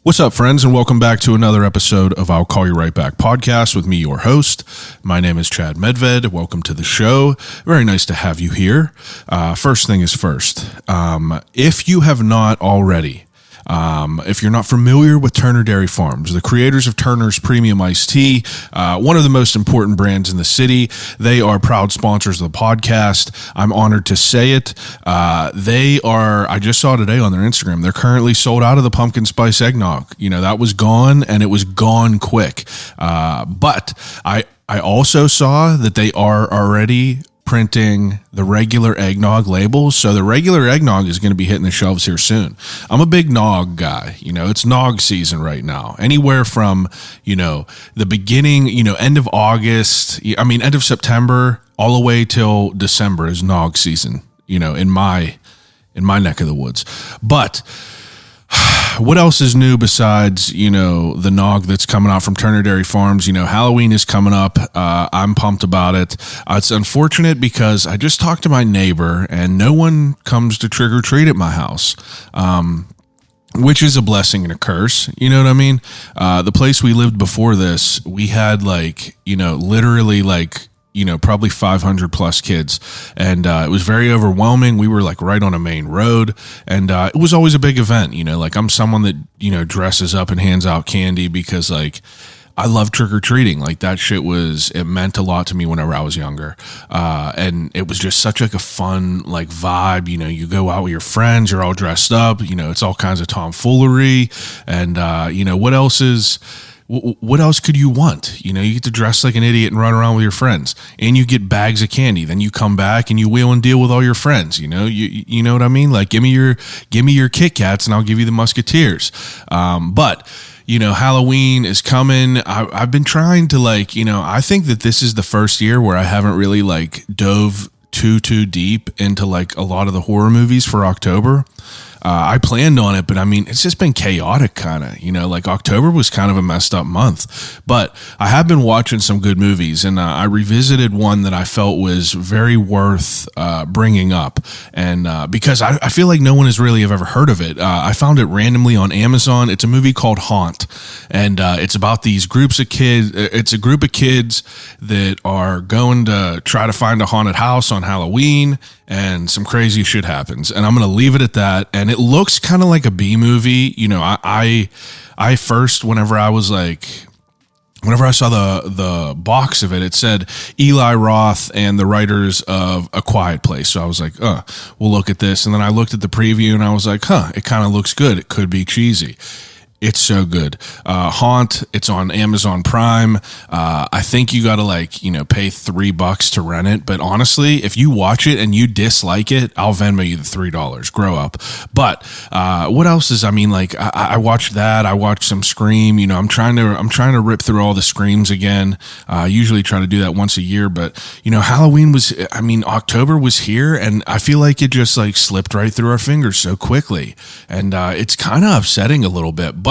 What's up, friends, and welcome back to another episode of I'll Call You Right Back podcast with me, your host. My name is Chad Medved. Welcome to the show. Very nice to have you here. First thing is first. If you have not already, if you're not familiar with Turner Dairy Farms, the creators of Turner's Premium Iced Tea, one of the most important brands in the city, they are proud sponsors of the podcast. I'm honored to say it. They are, I just saw today on their Instagram, they're currently sold out of the pumpkin spice eggnog. You know, that was gone, and it was gone quick. But I also saw that they are already printing the regular eggnog labels. So the regular eggnog is going to be hitting the shelves here soon. I'm a big nog guy. You know, it's nog season right now. Anywhere from, the beginning, end of August, end of September, all the way till December is nog season, in my neck of the woods. But what else is new besides, the nog that's coming out from Turner Dairy Farms? Halloween is coming up. I'm pumped about it. It's unfortunate because I just talked to my neighbor and no one comes to trick or treat at my house. Which is a blessing and a curse. You know what I mean? The place we lived before this, we had probably 500 plus kids. And it was very overwhelming. We were right on a main road. And it was always a big event. I'm someone that, dresses up and hands out candy because I love trick-or-treating. That shit it meant a lot to me whenever I was younger. And it was just such a fun vibe. You go out with your friends, you're all dressed up, it's all kinds of tomfoolery. And, what else could you want? You get to dress like an idiot and run around with your friends, and you get bags of candy. Then you come back and you wheel and deal with all your friends. You know what I mean? Give me your Kit Kats and I'll give you the Musketeers. But Halloween is coming. I've been trying to I think that this is the first year where I haven't really dove too deep into a lot of the horror movies for October. I planned on it, but it's just been chaotic kind of, October was kind of a messed up month, but I have been watching some good movies, and I revisited one that I felt was very worth bringing up. And because I feel like no one has really ever heard of it. I found it randomly on Amazon. It's a movie called Haunt, and it's about these groups of kids. It's a group of kids that are going to try to find a haunted house on Halloween, and some crazy shit happens. And I'm going to leave it at that. And it looks kind of like a B movie. I first, whenever I saw the box of it, it said Eli Roth and the writers of A Quiet Place. So I was like, we'll look at this. And then I looked at the preview and I was like, it kind of looks good. It could be cheesy. It's so good. Haunt, it's on Amazon Prime. I think you got to pay $3 to rent it. But honestly, if you watch it and you dislike it, I'll Venmo you the $3. Grow up. But what else is, I watched that. I watched some Scream. I'm trying to rip through all the Screams again. I usually try to do that once a year. But, Halloween October was here, and I feel like it just slipped right through our fingers so quickly. And it's kind of upsetting a little bit. But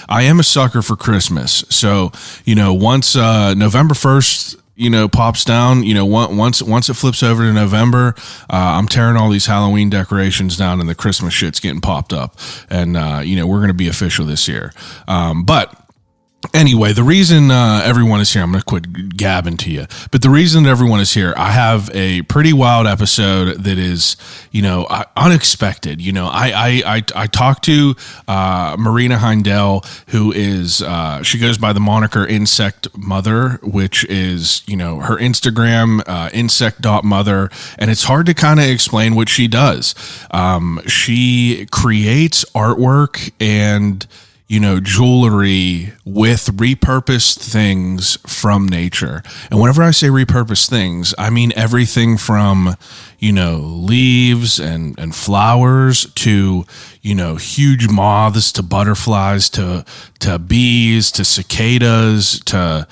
I am a sucker for Christmas. So, once November 1st, pops down, once it flips over to November, I'm tearing all these Halloween decorations down and the Christmas shit's getting popped up. And, we're going to be official this year. But anyway, the reason everyone is here, I'm going to quit gabbing to you, but the reason that everyone is here, I have a pretty wild episode that is, unexpected. I talked to Marina Heindel, who is, she goes by the moniker Insect Mother, which is, her Instagram, insect.mother, and it's hard to kind of explain what she does. She creates artwork and jewelry with repurposed things from nature. And whenever I say repurposed things, I mean everything from, leaves and flowers to, huge moths to butterflies to bees to cicadas to,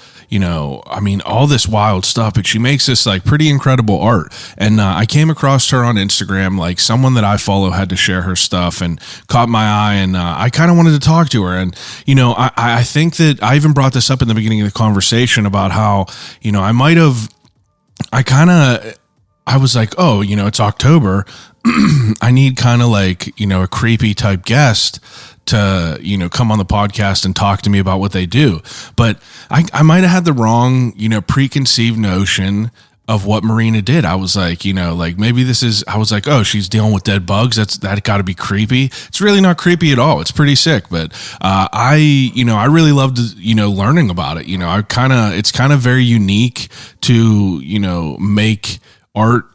all this wild stuff. But she makes this pretty incredible art. And I came across her on Instagram, someone that I follow had to share her stuff and caught my eye. And I kind of wanted to talk to her. And, I think that I even brought this up in the beginning of the conversation about how, I was like, it's October. I need kind of a creepy type guest to, come on the podcast and talk to me about what they do. But I might have had the wrong, preconceived notion of what Marina did. I was like, maybe I was like, oh, she's dealing with dead bugs. That got to be creepy. It's really not creepy at all. It's pretty sick. But I really loved, learning about it. It's kind of very unique to, make art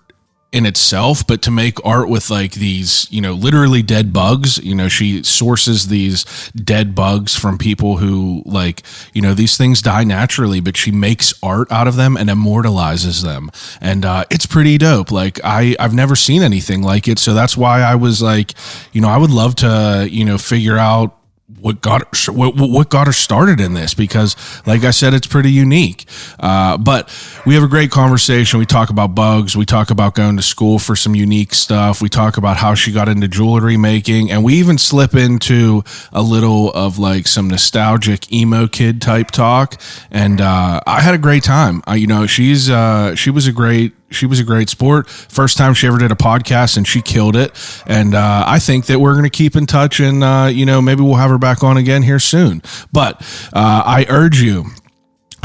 in itself, but to make art with like these, literally dead bugs, she sources these dead bugs from people who like, these things die naturally, but she makes art out of them and immortalizes them. And it's pretty dope. Like I've never seen anything like it. So that's why I was like, I would love to, figure out what got her started in this, because like I said, it's pretty unique. But we have a great conversation. We talk about bugs. We talk about going to school for some unique stuff. We talk about how she got into jewelry making, and we even slip into a little of like some nostalgic emo kid type talk. And I had a great time. She was a great sport. First time she ever did a podcast, and she killed it. And I think that we're going to keep in touch, and maybe we'll have her back on again here soon. But I urge you.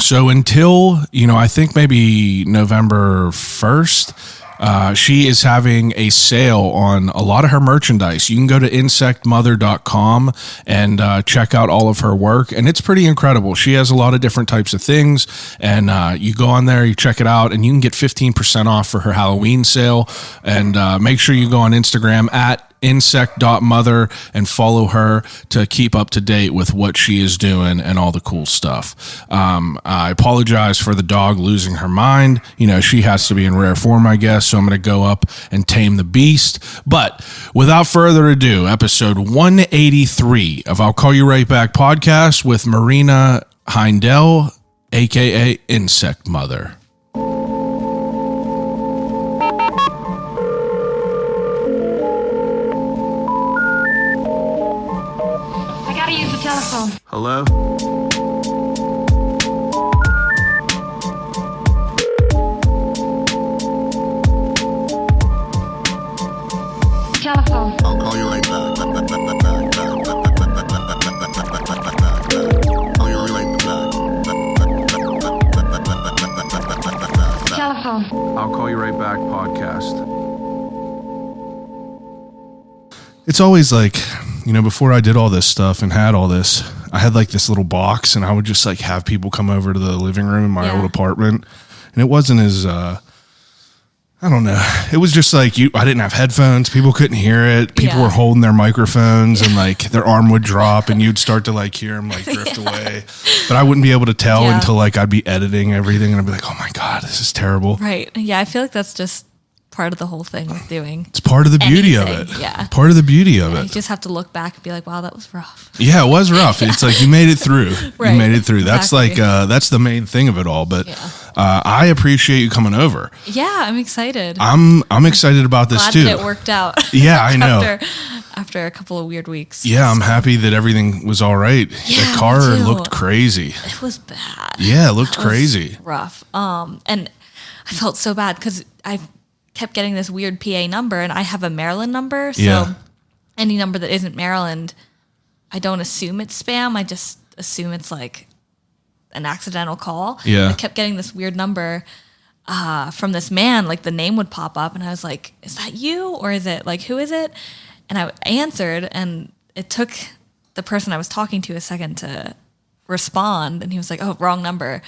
So until, I think maybe November 1st, she is having a sale on a lot of her merchandise. You can go to insectmother.com and check out all of her work, and it's pretty incredible. She has a lot of different types of things, and you go on there, you check it out, and you can get 15% off for her Halloween sale. And make sure you go on Instagram at insect.mother and follow her to keep up to date with what she is doing and all the cool stuff. I apologize for the dog losing her mind. She has to be in rare form, I guess, so I'm going to go up and tame the beast. But without further ado, episode 183 of I'll Call You Right Back podcast with Marina Heindel, aka Insect Mother. Telephone. Hello? Telephone. I'll call you right back. Call you right back. Telephone. I'll Call You Right Back podcast. It's always like, before I did all this stuff and had all this, I had like this little box, and I would just like have people come over to the living room in my old apartment. And it wasn't as, I don't know. It was just like I didn't have headphones. People couldn't hear it. People were holding their microphones and like their arm would drop, and you'd start to like hear them like drift away. But I wouldn't be able to tell until like I'd be editing everything, and I'd be like, oh my God, this is terrible. Right. Yeah. I feel like that's just part of the whole thing with doing. It's part of the beauty of it. Yeah. Part of the beauty of it. You just have to look back and be like, wow, that was rough. Yeah, it was rough. It's like you made it through. Right. You made it through. That's Exactly. like, that's the main thing of it all. But I appreciate you coming over. Yeah, I'm excited. I'm excited about this Glad too. that it worked out. Yeah, I know. After a couple of weird weeks. Yeah, I'm happy that everything was all right. Yeah, The car me too. looked crazy. It was bad. Yeah, it looked That was crazy. rough. And I felt so bad because I kept getting this weird PA number, and I have a Maryland number. So any number that isn't Maryland, I don't assume it's spam. I just assume it's like an accidental call. Yeah. I kept getting this weird number from this man. Like the name would pop up, and I was like, is that you? Or is it like, who is it? And I answered, and it took the person I was talking to a second to respond. And he was like, oh, wrong number.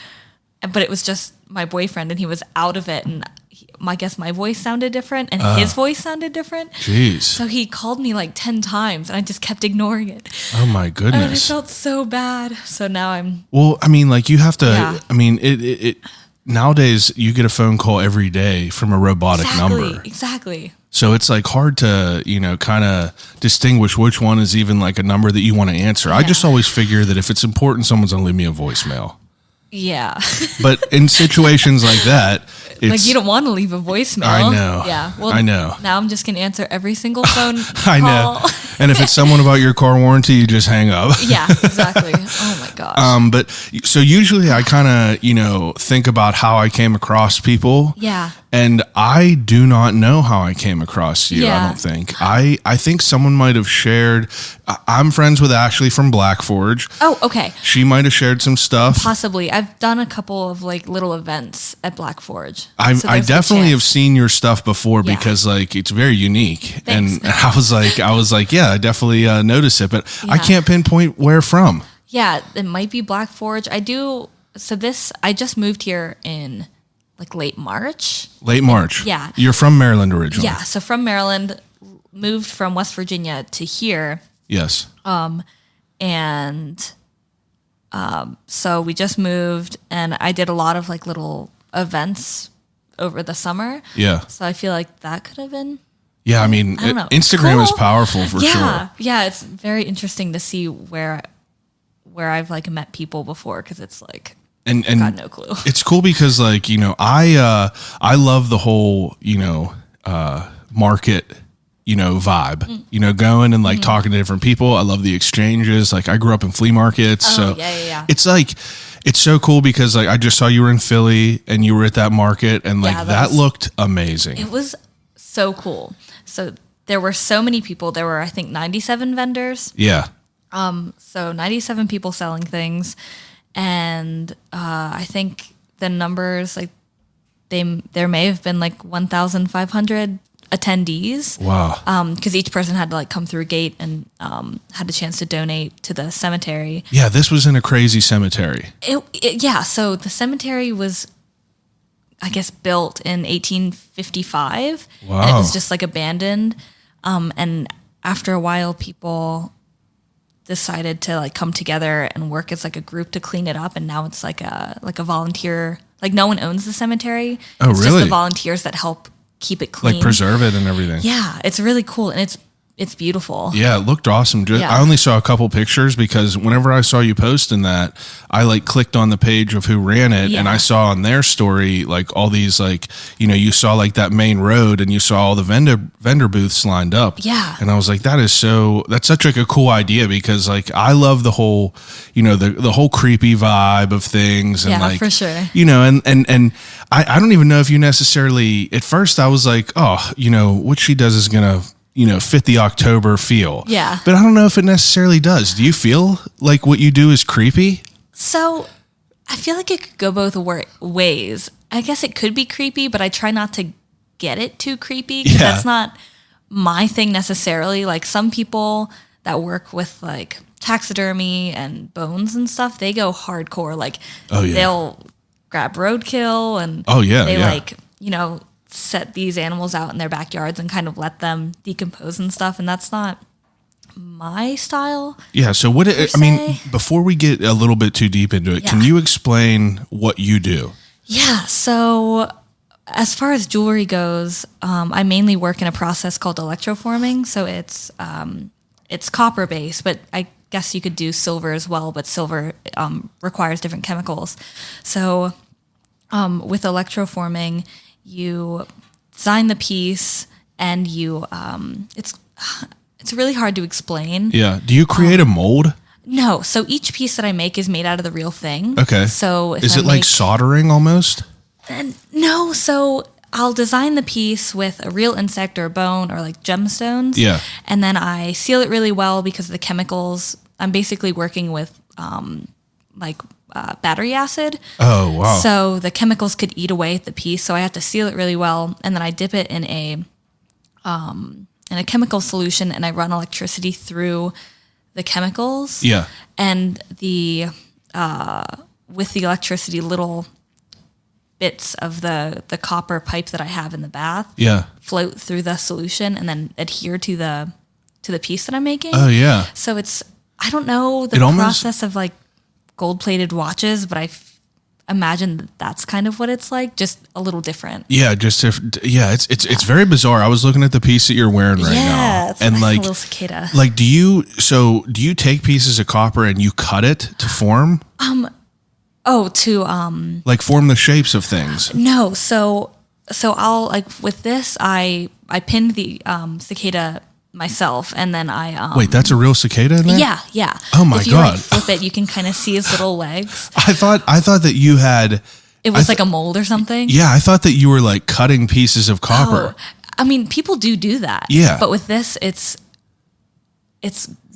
But it was just my boyfriend, and he was out of it. And I guess my voice sounded different, and his voice sounded different. Jeez. So he called me like 10 times, and I just kept ignoring it. Oh my And I goodness. felt so bad. So now I'm... Well, I mean, like you have to, Yeah. I mean, it nowadays you get a phone call every day from a robotic number. Exactly. So it's like hard to, kind of distinguish which one is even like a number that you want to answer. I just always figure that if it's important, someone's going to leave me a voicemail. Yeah. But in situations like that, it's... Like you don't want to leave a voicemail. I know. Yeah. Well, I know. Now I'm just going to answer every single phone I know. call. And if it's someone about your car warranty, you just hang up. Yeah, exactly. Oh my gosh. But so usually I kind of, think about how I came across people. Yeah. And I do not know how I came across you. Yeah. I don't think. I think someone might have shared. I'm friends with Ashley from Black Forge. Oh, okay. She might have shared some stuff. Possibly. I've done a couple of like little events at Black Forge. I there's a definitely have chance. seen your stuff before Yeah. because like it's very unique. Thanks. And I was like, yeah, I definitely noticed it, but I Yeah. can't pinpoint where from. Yeah, it might be Black Forge. I just moved here in like late March. Late March. Yeah. You're from Maryland originally. Yeah, so from Maryland, moved from West Virginia to here. Yes. And so we just moved, and I did a lot of like little events over the summer. Yeah. So I feel like that could have been. Yeah. I mean, I don't know. Instagram is Cool. powerful for Yeah, sure. yeah. It's very interesting to see where I've like met people before, because it's like And got no clue. It's cool because like, I love the whole, market, vibe, going and like talking to different people. I love the exchanges. Like I grew up in flea markets. So yeah. it's like, it's so cool because like I just saw you were in Philly and you were at that market and like Yeah, that looked amazing. It was so cool. So there were so many people. There were, I think, 97 vendors. Yeah. So 97 people selling things. And I think the numbers, like there may have been like 1,500 attendees. Wow. Because each person had to like come through a gate and had a chance to donate to the cemetery. Yeah. This was in a crazy cemetery. Yeah. So the cemetery was, I guess, built in 1855. Wow. And it was just like abandoned. And after a while, people decided to like come together and work as like a group to clean it up. And now it's like a volunteer, like no one owns the cemetery. Oh, it's really? just the volunteers that help keep it clean. Like preserve it and everything. Yeah. It's really cool. And it's beautiful. Yeah, it looked awesome. Yeah. I only saw a couple pictures because whenever I saw you posting that, I like clicked on the page of who ran it and Yeah. I saw on their story like all these like, you saw like that main road and you saw all the vendor booths lined up. Yeah. And I was like, that's such like a cool idea because like I love the whole, the whole creepy vibe of things and Yeah, like for sure. and I don't even know if you necessarily at first I was like, oh, what she does is gonna fit the October feel. Yeah. But I don't know if it necessarily does. Do you feel like what you do is creepy? So I feel like it could go both ways. I guess it could be creepy, but I try not to get it too creepy because Yeah. that's not my thing necessarily. Like some people that work with like taxidermy and bones and stuff, they go hardcore. Like Oh, yeah. they'll grab roadkill and Oh, yeah, they yeah. like, set these animals out in their backyards and kind of let them decompose and stuff. And that's not my style. Yeah. So say. before we get a little bit too deep into it, can Yeah. you explain what you do? Yeah. So as far as jewelry goes, I mainly work in a process called electroforming. So it's copper based, but I guess you could do silver as well. But silver requires different chemicals. So with electroforming, you design the piece and you it's really hard to explain. Yeah. Do you create a mold? No, so each piece that I make is made out of the real thing. Okay. So if Is I it like make- soldering almost? No, so I'll design the piece with a real insect or a bone or like gemstones. Yeah. And then I seal it really well because of the chemicals. I'm basically working with battery acid. Oh, wow. So the chemicals could eat away at the piece. So I have to seal it really well. And then I dip it in a chemical solution and I run electricity through the chemicals. Yeah. And with the electricity, little bits of the copper pipe that I have in the bath Yeah. float through the solution and then adhere to the piece that I'm making. Oh, yeah. So I don't know the It almost- process of like gold plated watches, but I imagine that's kind of what it's like, just a little different. Yeah, it's very bizarre. I was looking at the piece that you're wearing right now, It's and like like a little cicada. like do you take pieces of copper and you cut it to form like form the shapes of things? No, so I'll like with this I pinned the cicada myself, and then I Wait, that's a real cicada in there? yeah. Oh my if you God. Like, flip it, you can kind of see his little legs. I thought that you had. It was like a mold or something. Yeah, I thought that you were like cutting pieces of copper. Oh, I mean, people do that. Yeah. But with this, it's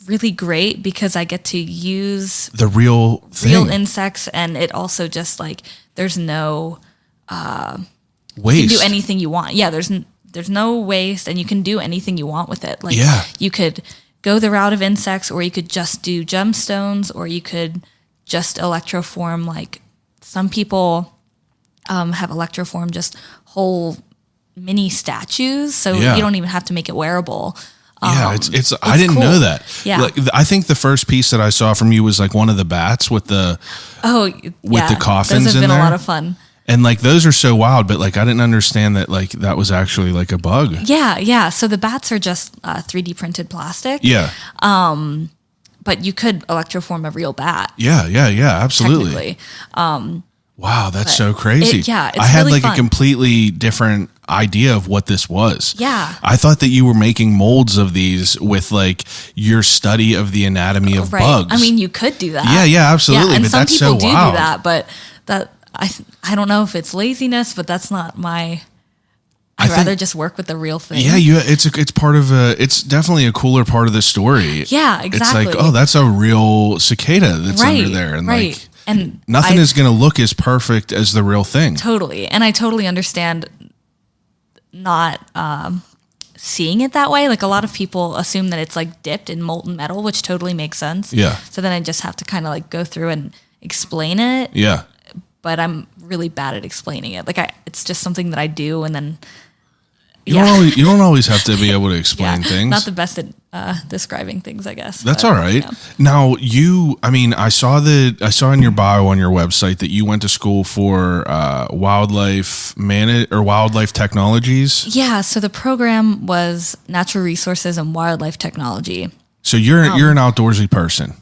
really great because I get to use The real thing. real insects, and it also just like there's no Waste. you can do anything you want. Yeah, there's no waste, and you can do anything you want with it. Like Yeah. you could go the route of insects, or you could just do gemstones, or you could just electroform. Like some people have electroform just whole mini statues, so Yeah. you don't even have to make it wearable. Yeah, it's I didn't cool. know that. Yeah. Like, I think the first piece that I saw from you was like one of the bats with the The coffins those have in been there? a lot of fun. and like those are so wild, but like I didn't understand that like that was actually like a bug. Yeah. So the bats are just 3D printed plastic. Yeah. But you could electroform a real bat. Yeah, absolutely. Technically. Wow, that's so crazy. it's I had really like fun. a completely different idea of what this was. Yeah. I thought that you were making molds of these with like your study of the anatomy of Right. bugs. I mean, you could do that. Yeah, absolutely. Yeah, and but some that's people so do wild. that, but that I don't know if it's laziness, but that's not my. I'd think- rather just work with the real thing. Yeah, it's part of it's definitely a cooler part of the story. Yeah, exactly. It's like, oh, that's a real cicada that's right, under there, and right. like And nothing is going to look as perfect as the real thing. Totally. And I totally understand not seeing it that way. Like a lot of people assume that it's like dipped in molten metal, which totally makes sense. Yeah. So then I just have to kind of like go through and explain it. Yeah, But I'm really bad at explaining it. Like it's just something that I do, and then you don't always have to be able to explain things. Not the best at describing things, I guess. That's but, all right. yeah. Now I saw in your bio on your website that you went to school for wildlife technologies. Yeah. So the program was natural resources and wildlife technology. So you're an outdoorsy person.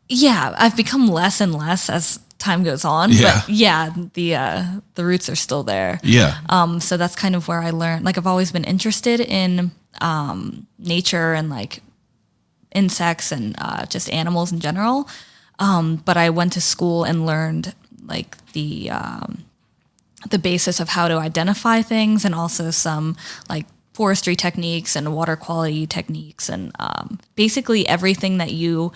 Yeah, I've become less and less as time goes on. Yeah. But yeah, the roots are still there. Yeah. So that's kind of where I learned. Like I've always been interested in nature and like insects and just animals in general. But I went to school and learned like the basis of how to identify things, and also some like forestry techniques and water quality techniques, and basically everything that you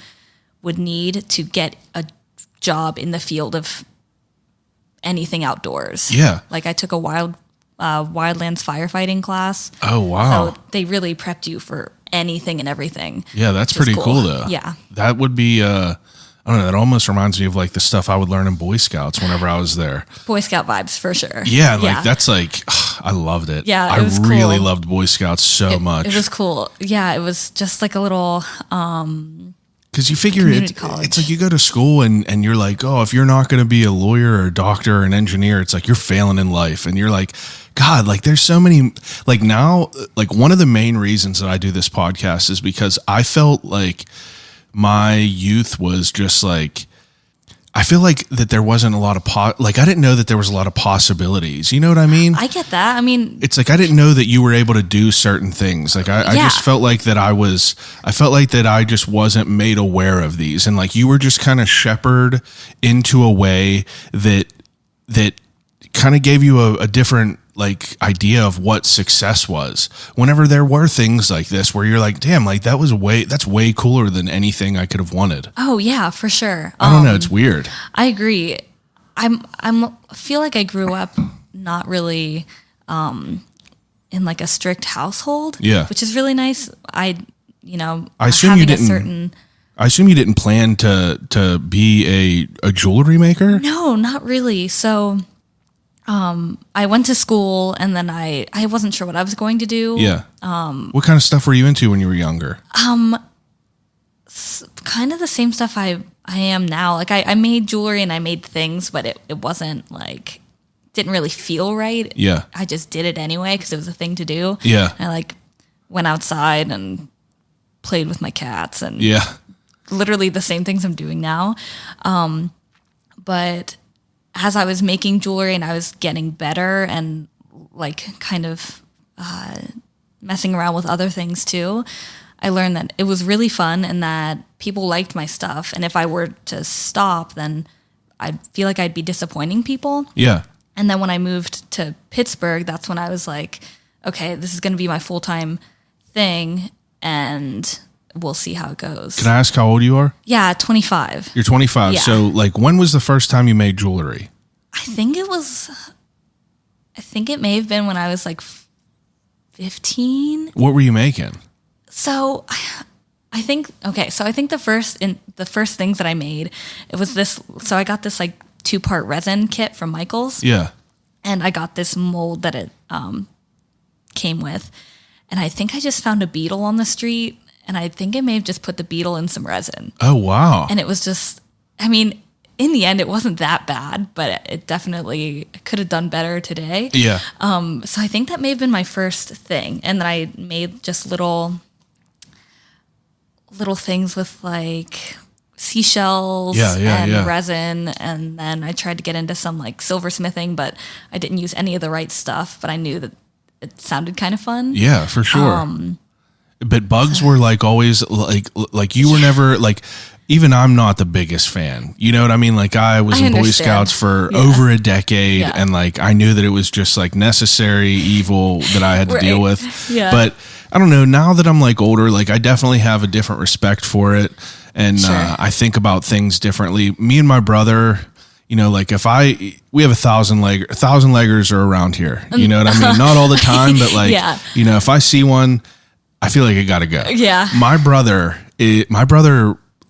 would need to get a job in the field of anything outdoors. Yeah. Like I took a wildlands firefighting class. Oh wow. So they really prepped you for anything and everything. Yeah, that's which is pretty cool though. Yeah. That would be I don't know, that almost reminds me of like the stuff I would learn in Boy Scouts whenever I was there. Boy Scout vibes for sure. Yeah, like that's like I loved it. Yeah, I it was really cool. loved Boy Scouts so much. It was cool. Yeah, it was just like a little Because you figure community it's college. like you go to school and you're like, oh, if you're not going to be a lawyer or a doctor or an engineer, it's like you're failing in life. And you're like, God, like there's so many, like now, like one of the main reasons that I do this podcast is because I felt like my youth was just like, I feel like that there wasn't a lot of, like I didn't know that there was a lot of possibilities. You know what I mean? I get that. I mean, It's like I didn't know that you were able to do certain things. Like I Yeah. just felt like that I felt like that I just wasn't made aware of these, and like you were just kind of shepherded into a way that kind of gave you a different like idea of what success was. Whenever there were things like this where you're like, damn, like that's way cooler than anything I could have wanted. oh yeah, for sure. I don't know, it's weird. I agree. Feel like I grew up not really in like a strict household. Yeah. Which is really nice. I assume having you a didn't- certain I assume you didn't plan to be a jewelry maker? No, not really. So I went to school, and then I wasn't sure what I was going to do. Yeah. What kind of stuff were you into when you were younger? Kind of the same stuff I am now. Like I made jewelry and I made things, but it wasn't like, didn't really feel right. Yeah. I just did it anyway because it was a thing to do. Yeah. I like went outside and played with my cats and Yeah. literally the same things I'm doing now. But as I was making jewelry and I was getting better and like kind of messing around with other things too, I learned that it was really fun and that people liked my stuff. And if I were to stop, then I'd feel like I'd be disappointing people. Yeah. And then when I moved to Pittsburgh, that's when I was like, okay, this is going to be my full-time thing, and we'll see how it goes. Can I ask how old you are? Yeah, 25. You're 25. Yeah. So, like, when was the first time you made jewelry? I think it may have been when I was like 15. What were you making? So I think the first things that I made, it was this. So I got this like 2-part resin kit from Michaels. Yeah. And I got this mold that it came with. And I think I just found a beetle on the street. And I think I may have just put the beetle in some resin. Oh, wow. And it was just, I mean, in the end, it wasn't that bad, but it definitely could have done better today. Yeah. So I think that may have been my first thing. And then I made just little things with like seashells and resin. And then I tried to get into some like silversmithing, but I didn't use any of the right stuff. But I knew that it sounded kind of fun. Yeah, for sure. But bugs were like always like you were never like, even I'm not the biggest fan. You know what I mean? Like I was in Boy Scouts for over a decade and like I knew that it was just like necessary evil that I had to deal with. Yeah. But I don't know, now that I'm like older, like I definitely have a different respect for it. And I think about things differently. Me and my brother, you know, like we have 1,000 leggers are around here. You know what I mean? Not all the time, but like, you know, if I see one, I feel like it got to go. Yeah. My brother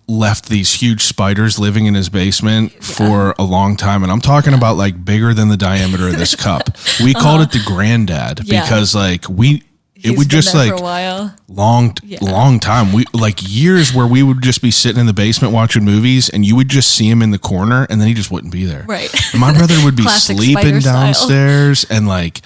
left these huge spiders living in his basement for a long time. And I'm talking about like bigger than the diameter of this cup. We called it the granddad because like it would just like for a while. long time. We like years where we would just be sitting in the basement watching movies and you would just see him in the corner and then he just wouldn't be there. Right. And my brother would be sleeping downstairs and like,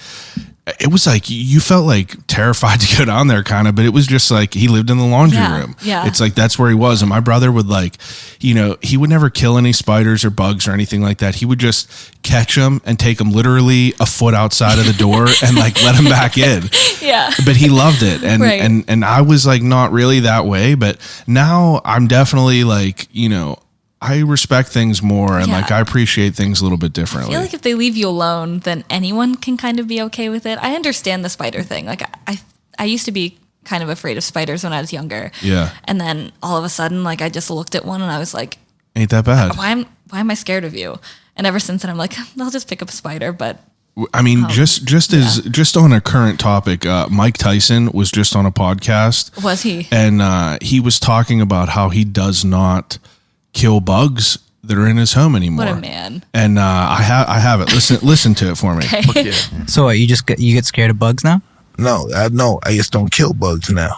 it was like you felt like terrified to go down there kind of, but it was just like he lived in the laundry room. Yeah. It's like that's where he was. And my brother would like, you know, he would never kill any spiders or bugs or anything like that. He would just catch them and take them literally a foot outside of the door and like let them back in. Yeah. But he loved it. And and I was like not really that way, but now I'm definitely like, you know, I respect things more and like I appreciate things a little bit differently. I feel like if they leave you alone, then anyone can kind of be okay with it. I understand the spider thing. Like I used to be kind of afraid of spiders when I was younger. Yeah. And then all of a sudden, like I just looked at one and I was like, ain't that bad. Why am I scared of you? And ever since then I'm like, I'll just pick up a spider. But I mean, just on a current topic, Mike Tyson was just on a podcast. Was he? And he was talking about how he does not kill bugs that are in his home anymore. What a man! And I have it. Listen to it for me. Okay. So you get scared of bugs now? No, I just don't kill bugs now.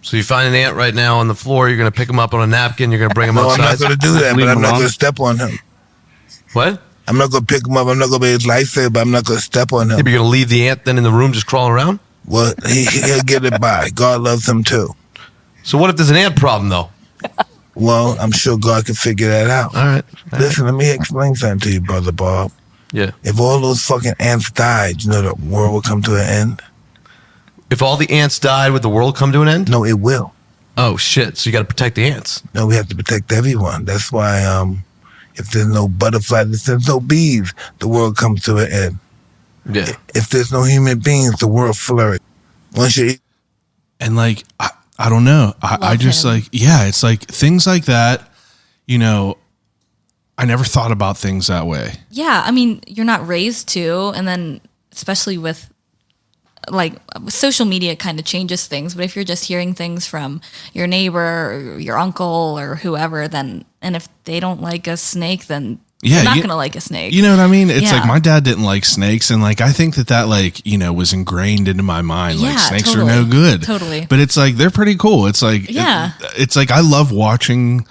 So you find an ant right now on the floor. You're going to pick him up on a napkin. You're going to bring him outside. I'm not going to do that, but I'm not going to step on him. What? I'm not going to pick him up. I'm not going to be his lifesaver, but I'm not going to step on him. You're going to leave the ant then in the room just crawling around? Well, he'll get it by. God loves him too. So what if there's an ant problem though? Well, I'm sure God can figure that out. All right. Listen, let me explain something to you, Brother Bob. Yeah. If all those fucking ants died, you know the world would come to an end? If all the ants died, would the world come to an end? No, it will. Oh, shit. So you got to protect the ants. No, we have to protect everyone. That's why if there's no butterflies, if there's no bees, the world comes to an end. Yeah. If there's no human beings, the world flourishes. Once you eat. And like, I don't know. I just like, it's like things like that, you know, I never thought about things that way. Yeah. I mean, you're not raised to, and then especially with like social media kind of changes things. But if you're just hearing things from your neighbor or your uncle or whoever, then, and if they don't like a snake, then you're not going to like a snake. You know what I mean? It's like my dad didn't like snakes. And like, I think that like, you know, was ingrained into my mind. Like snakes are no good. Totally. But it's like, they're pretty cool. It's like, it's like, I love watching,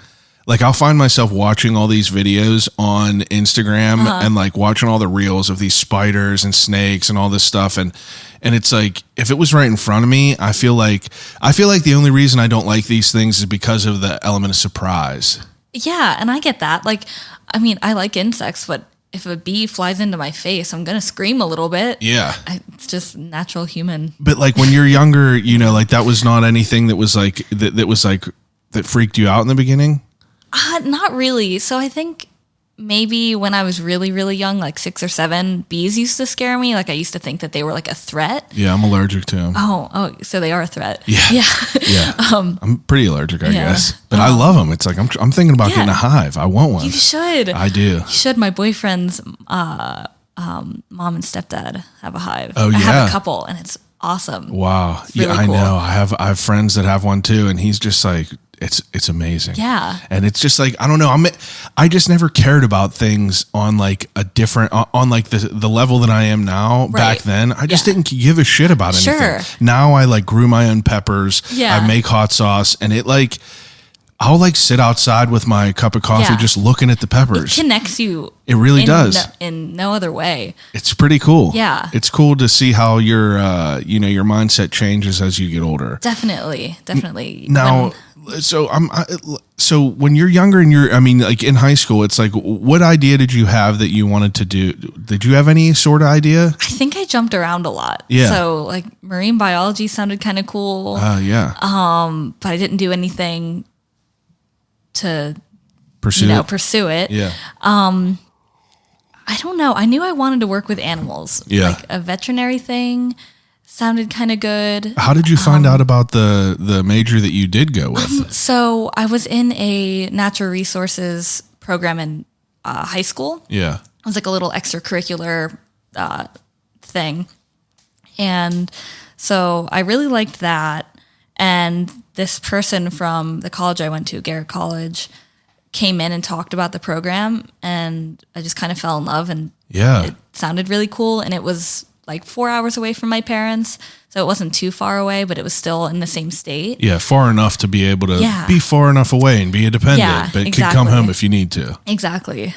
like I'll find myself watching all these videos on Instagram and like watching all the reels of these spiders and snakes and all this stuff. And it's like, if it was right in front of me, I feel like the only reason I don't like these things is because of the element of surprise. Yeah, and I get that. Like, I mean, I like insects, but if a bee flies into my face, I'm gonna scream a little bit. Yeah. It's just natural human. But like when you're younger, you know, like that was not anything that was like that freaked you out in the beginning. Not really. So I think maybe when I was really, really young, like 6 or 7, bees used to scare me. Like I used to think that they were like a threat. Yeah, I'm allergic to them. Oh, so they are a threat. Yeah. Yeah. Yeah. I'm pretty allergic, I yeah. guess. But I love them. It's like I'm thinking about getting a hive. I want one. You should. I do. You should. My boyfriend's mom and stepdad have a hive. Oh, I have yeah. a couple, and it's awesome. Wow. really Yeah, I cool. know. I have friends that have one too, and he's just like it's amazing. Yeah. And it's just like I don't know. I just never cared about things on like a different on like the level that I am now. Right. Back then, I just Yeah. didn't give a shit about anything. Sure. Now I like grew my own peppers. Yeah. I make hot sauce, and it like I'll like sit outside with my cup of coffee, Yeah. just looking at the peppers. It connects you. It really does. In no other way. It's pretty cool. Yeah. It's cool to see how your your mindset changes as you get older. Definitely. Now, so when you're younger and like in high school, it's like, what idea did you have that you wanted to do? Did you have any sort of idea? I think I jumped around a lot. Yeah. So like marine biology sounded kind of cool. Yeah. But I didn't do anything to Pursue it. Yeah. I don't know. I knew I wanted to work with animals. Yeah. Like a veterinary thing sounded kind of good. How did you find out about the major that you did go with? So I was in a natural resources program in high school. Yeah. It was like a little extracurricular thing. And so I really liked that. And this person from the college I went to, Garrett College, came in and talked about the program. And I just kind of fell in love. And Yeah. it sounded really cool. And it was like 4 hours away from my parents. So it wasn't too far away, but it was still in the same state. Yeah. Far enough to be able to Yeah. be far enough away and be independent, Yeah, but could exactly. come home if you need to. Exactly.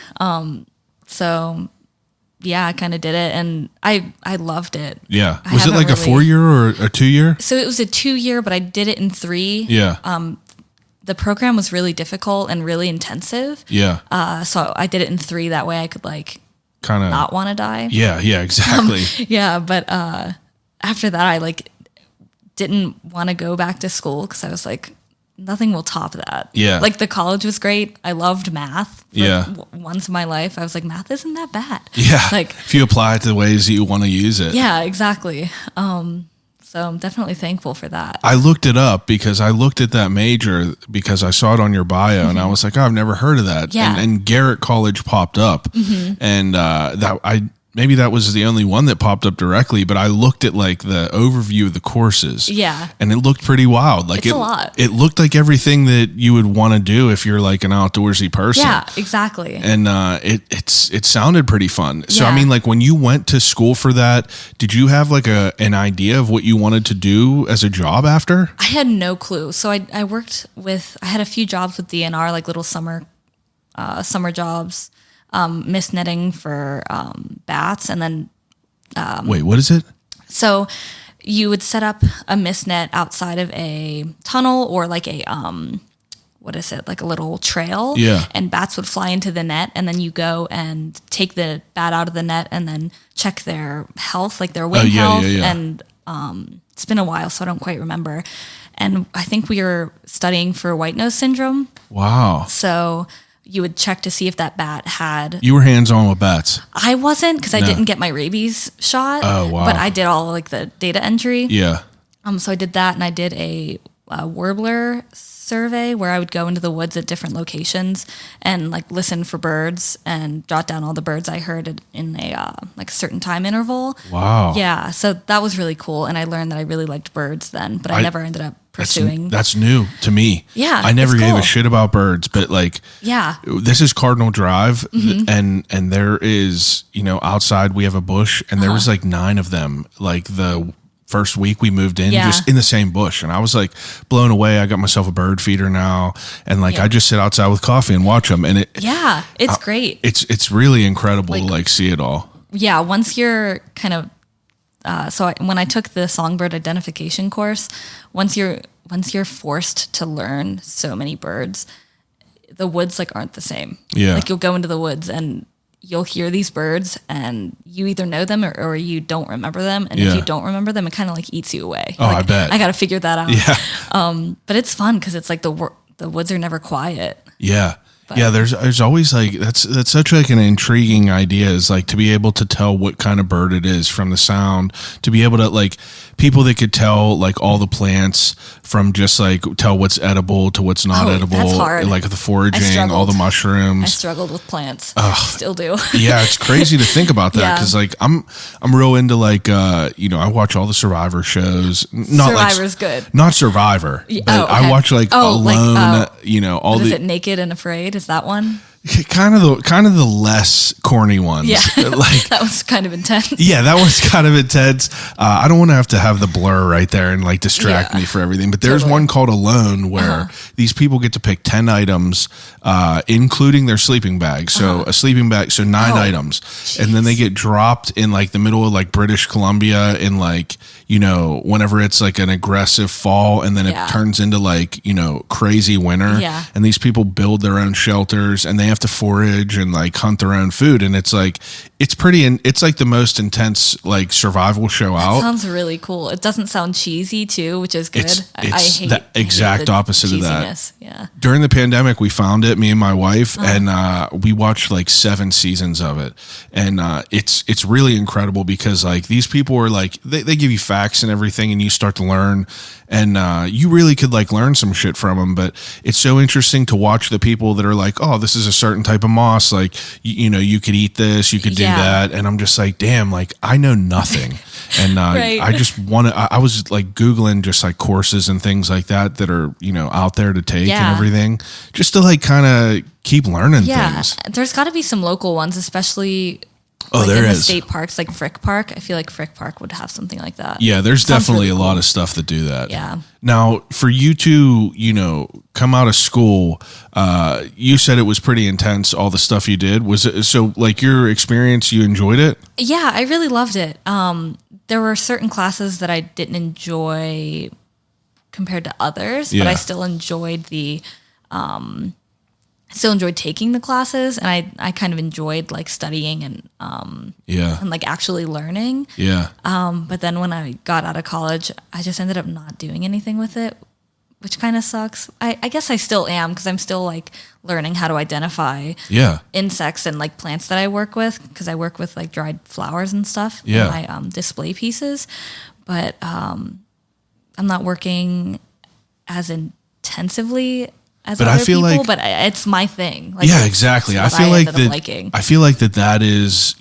So yeah, I kind of did it and I loved it. Yeah. I Was it haven't like a really- 4-year or a 2-year? So it was a 2-year, but I did it in 3. Yeah. The program was really difficult and really intensive. Yeah. So I did it in 3. That way I could like Kind of. not want to die. Yeah. Yeah. Exactly. Yeah. But after that, I like didn't want to go back to school because I was like, nothing will top that. Yeah. Like the college was great. I loved math. For Yeah. Once in my life, I was like, math isn't that bad. Yeah. Like, if you apply it to the ways that you want to use it. yeah, exactly. So I'm definitely thankful for that. I looked it up because I looked at that major because I saw it on your bio and I was like, oh, I've never heard of that. Yeah. And Garrett College popped up and maybe that was the only one that popped up directly, but I looked at like the overview of the courses. Yeah. And it looked pretty wild. Like It's a lot. It looked like everything that you would want to do if you're like an outdoorsy person. Yeah, exactly. And it sounded pretty fun. So I Yeah. mean, like when you went to school for that, did you have like an idea of what you wanted to do as a job after? I had no clue. So I worked with, I had a few jobs with DNR, like little summer jobs, mist netting for bats. And then, Wait, what is it? so you would set up a mist net outside of a tunnel or like a, what is it? Like a little trail. Yeah. And bats would fly into the net and then you go and take the bat out of the net and then check their health, like their wing health. yeah. And it's been a while, so I don't quite remember. And I think we were studying for white nose syndrome. Wow. So you would check to see if that bat had. You were hands-on with bats. I wasn't because I No. didn't get my rabies shot. Oh, wow. But I did all like the data entry. Yeah. So I did that, and I did a warbler survey where I would go into the woods at different locations and like listen for birds and jot down all the birds I heard in a like a certain time interval. Wow. Yeah, so that was really cool, and I learned that I really liked birds then, but I never ended up pursuing. That's new to me. Yeah, I never it's gave a cool. shit about birds, but like Yeah, this is Cardinal Drive Mm-hmm. and there is, outside we have a bush and there was like 9 of them like the first week we moved in, Yeah. just in the same bush, and I was like blown away. I got myself a bird feeder now, and like Yeah. I just sit outside with coffee and watch them, and yeah, it's great. it's really incredible to Like- like see it all. Yeah, once you're kind of when I took the songbird identification course, once you're forced to learn so many birds, the woods like aren't the same. Yeah. Like you'll go into the woods and you'll hear these birds and you either know them or you don't remember them. And if Yeah. you don't remember them, it kind of like eats you away. Oh, Like, I bet. I got to figure that out. Yeah. But it's fun because it's like the woods are never quiet. Yeah. Yeah, there's always like that's such like an intriguing idea, is like to be able to tell what kind of bird it is from the sound, to be able to like people that could tell like all the plants from just like tell what's edible to what's not edible, that's hard. like the foraging, all the I mushrooms. struggled with plants. Still do. Yeah, it's crazy to think about that Yeah. because like I'm real into like I watch all the Survivor shows. Not Survivor's good. Not Survivor, but oh, okay. I watch like Alone. All What is the it? Naked and Afraid? Is that one? kind of the less corny ones. Yeah. Like That was kind of intense. yeah, that was kind of intense. I don't want to have the blur right there and like distract Yeah. me for everything. But there's Totally. one called Alone where these people get to pick 10 items, including their sleeping bag. So a sleeping bag, so 9 items. And then they get dropped in like the middle of like British Columbia in like, whenever it's like an aggressive fall, and then Yeah. it turns into like, crazy winter. Yeah. And these people build their own shelters and they have to forage and like hunt their own food. And it's like, it's like the most intense like survival show out. Sounds really cool. It doesn't sound cheesy too, which is good. It's I hate the exact the opposite of that. cheesiness. Yeah. During the pandemic, we found it, me and my wife, and we watched like 7 seasons of it. And it's really incredible because like these people are like, they give you facts and everything and you start to learn, and you really could like learn some shit from them. But it's so interesting to watch the people that are like, oh, this is a certain type of moss. Like, you could eat this, you could do Yeah. that. And I'm just like, damn, like I know nothing. And Right. I just want to, I was like Googling just like courses and things like that are, out there to take Yeah. and everything, just to like kind of keep learning Yeah. things. There's got to be some local ones, especially Oh, like there in the is. state parks, like Frick Park. I feel like Frick Park would have something like that. Yeah, there's Sounds definitely really a lot cool. of stuff that do that. Yeah. Now, for you to, come out of school, you said it was pretty intense, all the stuff you did. Was it, so like your experience, you enjoyed it? Yeah, I really loved it. There were certain classes that I didn't enjoy compared to others, but Yeah. I still enjoyed taking the classes, and I kind of enjoyed like studying and Yeah. like actually learning. Yeah. But then when I got out of college, I just ended up not doing anything with it, which kind of sucks. I guess I still am, because I'm still like learning how to identify Yeah. insects and like plants that I work with, because I work with like dried flowers and stuff Yeah. in my display pieces. But I'm not working as intensively as But I other feel people, like- but it's my thing. Like, Yeah, it's- exactly. it's I what feel like ended up that. liking. I feel like that is,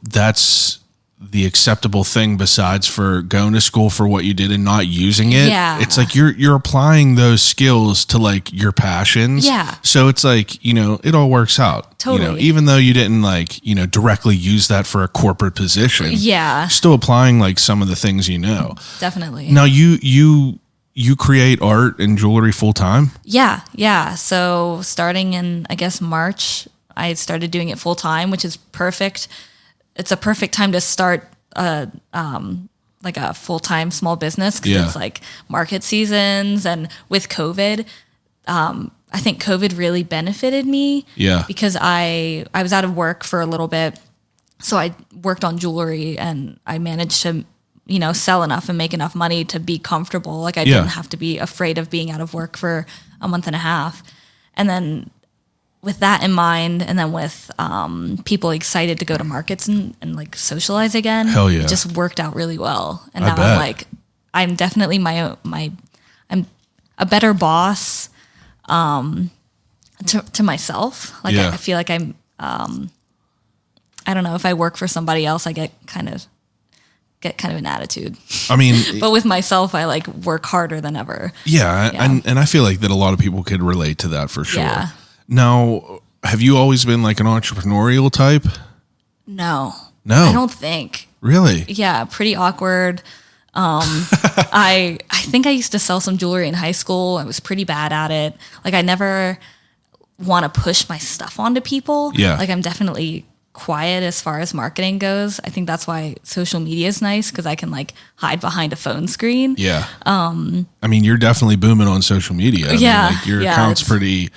that's the acceptable thing besides for going to school for what you did and not using it. Yeah. It's like you're applying those skills to like your passions. Yeah. So it's like, it all works out. Totally. Even though you didn't like, directly use that for a corporate position. Yeah, Still applying like some of the things definitely. Now you create art and jewelry full time? Yeah. So starting in, I guess, March, I started doing it full time, which is perfect. It's a perfect time to start like a full time small business, because Yeah. it's like market seasons, and with COVID, I think COVID really benefited me. Yeah. Because I was out of work for a little bit, so I worked on jewelry, and I managed to sell enough and make enough money to be comfortable. Like I Yeah. didn't have to be afraid of being out of work for a month and a half. And then with that in mind, and then with people excited to go to markets and like socialize again, Hell yeah. it just worked out really well. And I now bet. I'm definitely I'm a better boss to myself. Like Yeah. I feel like I'm I don't know, if I work for somebody else, I get kind of an attitude. I mean, But with myself, I like work harder than ever. yeah, Yeah. and I feel like that a lot of people could relate to that for sure. Yeah. Now, have you always been like an entrepreneurial type? No. No. I don't think. Really? Yeah, pretty awkward. I think I used to sell some jewelry in high school. I was pretty bad at it. Like I never want to push my stuff onto people. Yeah. Like I'm definitely quiet as far as marketing goes. I think that's why social media is nice, because I can like hide behind a phone screen. Yeah. I mean, you're definitely booming on social media. I mean, Yeah, like your yeah, account's it's- pretty,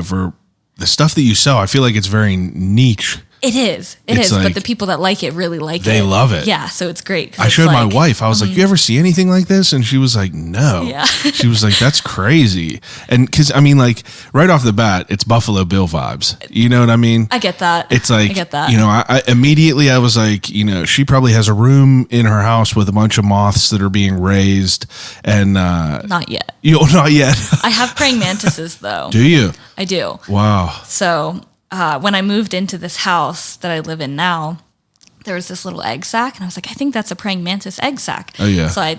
for the stuff that you sell, I feel like it's very niche. It is. It's But like- the people that like it really like it. They love it. Yeah, so it's great. 'cause I it's showed my like- wife. I was like, "You ever see anything like this?" And she was like, "No." Yeah. She was like, "That's crazy." And because I mean, like right off the bat, it's Buffalo Bill vibes. You know what I mean? I get that. It's like, I get that. you know, I immediately I was like, you know, she probably has a room in her house with a bunch of moths that are being raised, and Not yet. not yet. I have praying mantises though. Do you? I do. Wow. So when I moved into this house that I live in now, there was this little egg sac, and I was like, I think that's a praying mantis egg sac. Oh, yeah. So I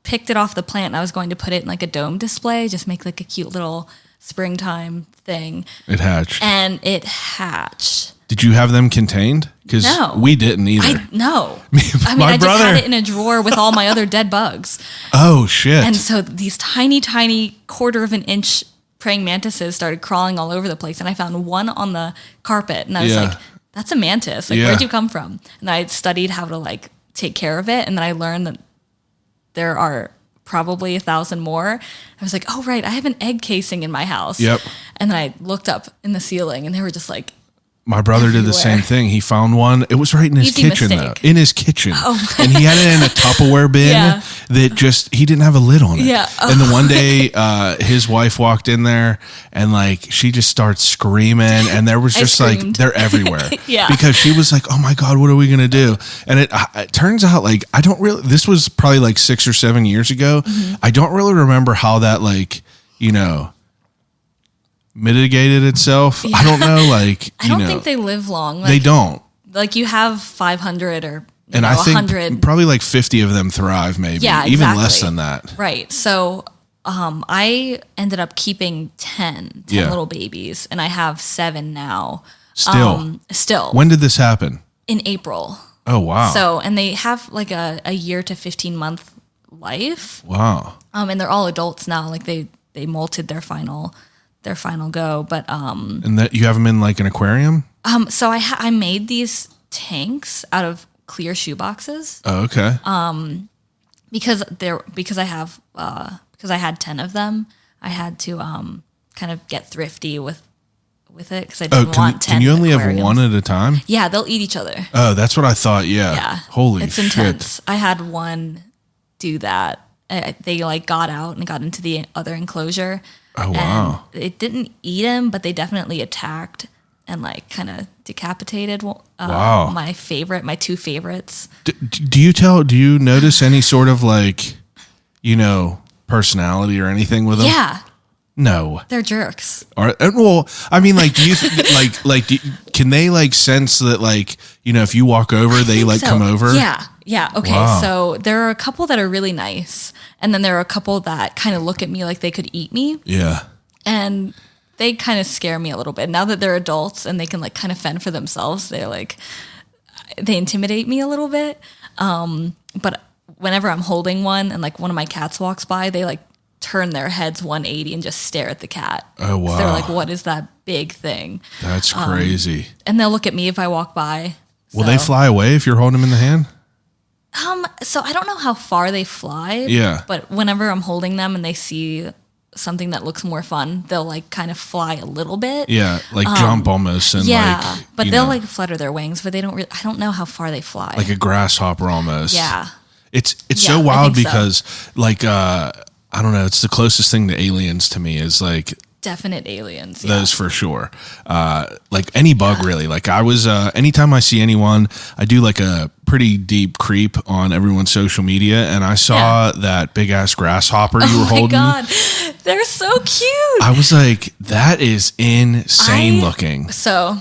picked it off the plant, and I was going to put it in like a dome display, just make like a cute little springtime thing. It hatched. And it hatched. Did you have them contained? Because No. we didn't either. No. I mean, My I just brother- had it in a drawer with all my other dead bugs. Oh shit. And so these tiny, tiny quarter of an inch praying mantises started crawling all over the place. And I found one on the carpet. And I was Yeah. like, that's a mantis. Like, Yeah. where'd you come from? And I studied how to like take care of it. And then I learned that there are probably 1,000 more. I was like, oh, right. I have an egg casing in my house. Yep. And then I looked up in the ceiling and they were just like, My brother did the everywhere. same thing. He found one. It was right in his Easy kitchen, mistake. though. In his kitchen. Oh. And he had it in a Tupperware bin Yeah. that just, he didn't have a lid on it. Yeah. And the one day, his wife walked in there and like, she just starts screaming and there was I just like, screamed. they're everywhere. Yeah. Because she was like, oh my God, what are we going to do? And it turns out like, I don't really, this was probably like 6 or 7 years ago. Mm-hmm. I don't really remember how that like, you know, mitigated itself. I don't know. Like, I don't think they live long. Like, they don't. Like you have 500 or And I think 100. probably like 50 of them thrive, maybe. Yeah, Even exactly. less than that. Right. So I ended up keeping 10 Yeah. little babies, and I have 7 now. Still. When did this happen? In April. Oh, wow. So, and they have like a year to 15-month life. Wow. And they're all adults now. Like they molted their final go. But And that you have them in like an aquarium? so I made these tanks out of clear shoe boxes. Oh, okay. Because I had 10 of them, I had to kind of get thrifty with it because I didn't want 10. can you only have aquariums. one at a time? Yeah, they'll eat each other. Oh, that's what I thought. Yeah. Yeah, Holy it's shit. intense. I had one do that. They like got out and got into the other enclosure. Oh, wow. And it didn't eat him, but they definitely attacked and like kind of decapitated. Wow. My two favorites. Do you notice any sort of like, you know, personality or anything with them? Yeah, No. they're jerks. Well, I mean, like, do you can they like sense that like, you know, if you walk over, they like So, come over? Yeah. Okay. Wow. So there are a couple that are really nice. And then there are a couple that kind of look at me like they could eat me. Yeah. And they kind of scare me a little bit. Now that they're adults and they can like kind of fend for themselves, they intimidate me a little bit. But whenever I'm holding one and like one of my cats walks by, they like turn their heads 180 and just stare at the cat. Oh, wow. So they're like, what is that big thing? That's crazy. And they'll look at me if I walk by. Will they fly away if you're holding them in the hand? So I don't know how far they fly. Yeah. But whenever I'm holding them and they see something that looks more fun, they'll like kind of fly a little bit. Yeah, like jump almost and Yeah. like, But you they'll know, like flutter their wings, but they don't really, I don't know how far they fly. like a grasshopper almost. Yeah. It's Yeah, so I wild think so. because like I don't know, it's the closest thing to aliens to me is like Definite aliens. Yeah. those for sure. Like any bug really. Like I was anytime I see anyone, I do like a pretty deep creep on everyone's social media and I saw that big ass grasshopper you were Oh my holding. God. They're so cute. I was like, that is insane looking. So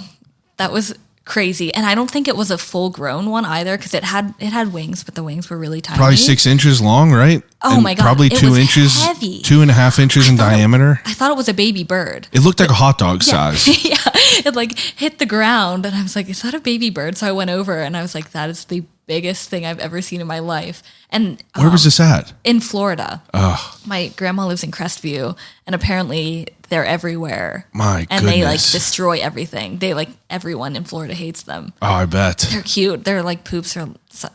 that was crazy. And I don't think it was a full grown one either because it had wings, but the wings were really tiny. Probably 6 inches long, right? Oh And my God, Probably it 2 was inches, heavy. 2.5 inches in diameter. I thought it was a baby bird. It looked like a hot dog size. Yeah, it like hit the ground, and I was like, "Is that a baby bird?" So I went over, and I was like, "That is the biggest thing I've ever seen in my life." And Where was this at? in Florida. Oh, My grandma lives in Crestview, and apparently they're everywhere. My and they like goodness. destroy everything. They like everyone in Florida hates them. Oh, I bet. They're cute. Their like poops are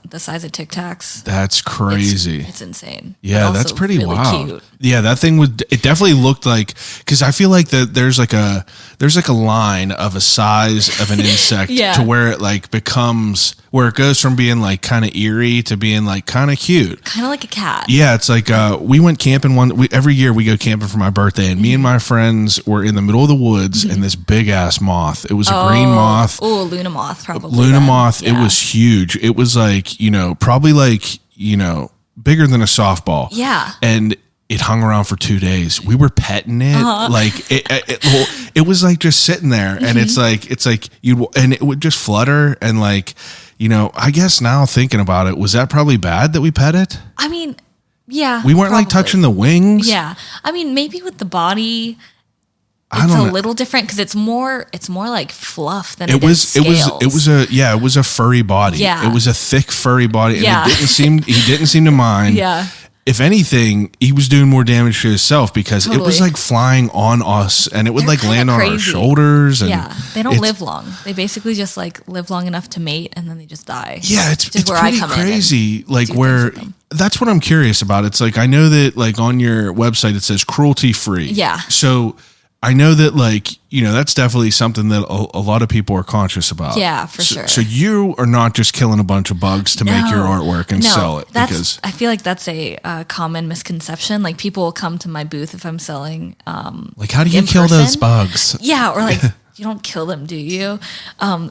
the size of Tic Tacs. That's crazy. It's insane. Yeah, But that's also pretty really wild. cute. Yeah, that thing it definitely looked like, because I feel like that there's like a line of a size of an insect Yeah. to where it like becomes, where it goes from being like kind of eerie to being like kind of cute. Kind of like a cat. Yeah, it's like we went camping every year we go camping for my birthday, and me and my friends were in the middle of the woods, and this big ass moth. It was a green moth. Oh, Luna moth, probably. Luna then. moth. Yeah. It was huge. It was like, probably like, bigger than a softball. Yeah. And it hung around for 2 days. We were petting it. Like it was like just sitting there, and it's like and it would just flutter. And like, I guess now thinking about it, was that probably bad that we pet it? I mean, yeah. We weren't like probably. touching the wings. Yeah. I mean, maybe with the body, I it's don't a know. little different because it's more like fluff than It was scales. it was a furry body. Yeah. It was a thick furry body, and Yeah. he didn't seem to mind. Yeah. If anything, he was doing more damage to himself, because it was Totally. like flying on us, and it would They're like kinda land on our crazy. shoulders. And Yeah, they don't it's- live long. They basically just like live long enough to mate, and then they just die. Yeah, Which is it's where I pretty come in and crazy. Like do where things with them. that's what I'm curious about. It's like, I know that like on your website it says cruelty free. Yeah. So I know that like, that's definitely something that a lot of people are conscious about. Yeah, for So- sure. So you are not just killing a bunch of bugs to make your artwork and sell it, because I feel like that's a common misconception. Like people will come to my booth if I'm selling. like, how do you in kill those person? bugs? Yeah, or like you don't kill them, do you?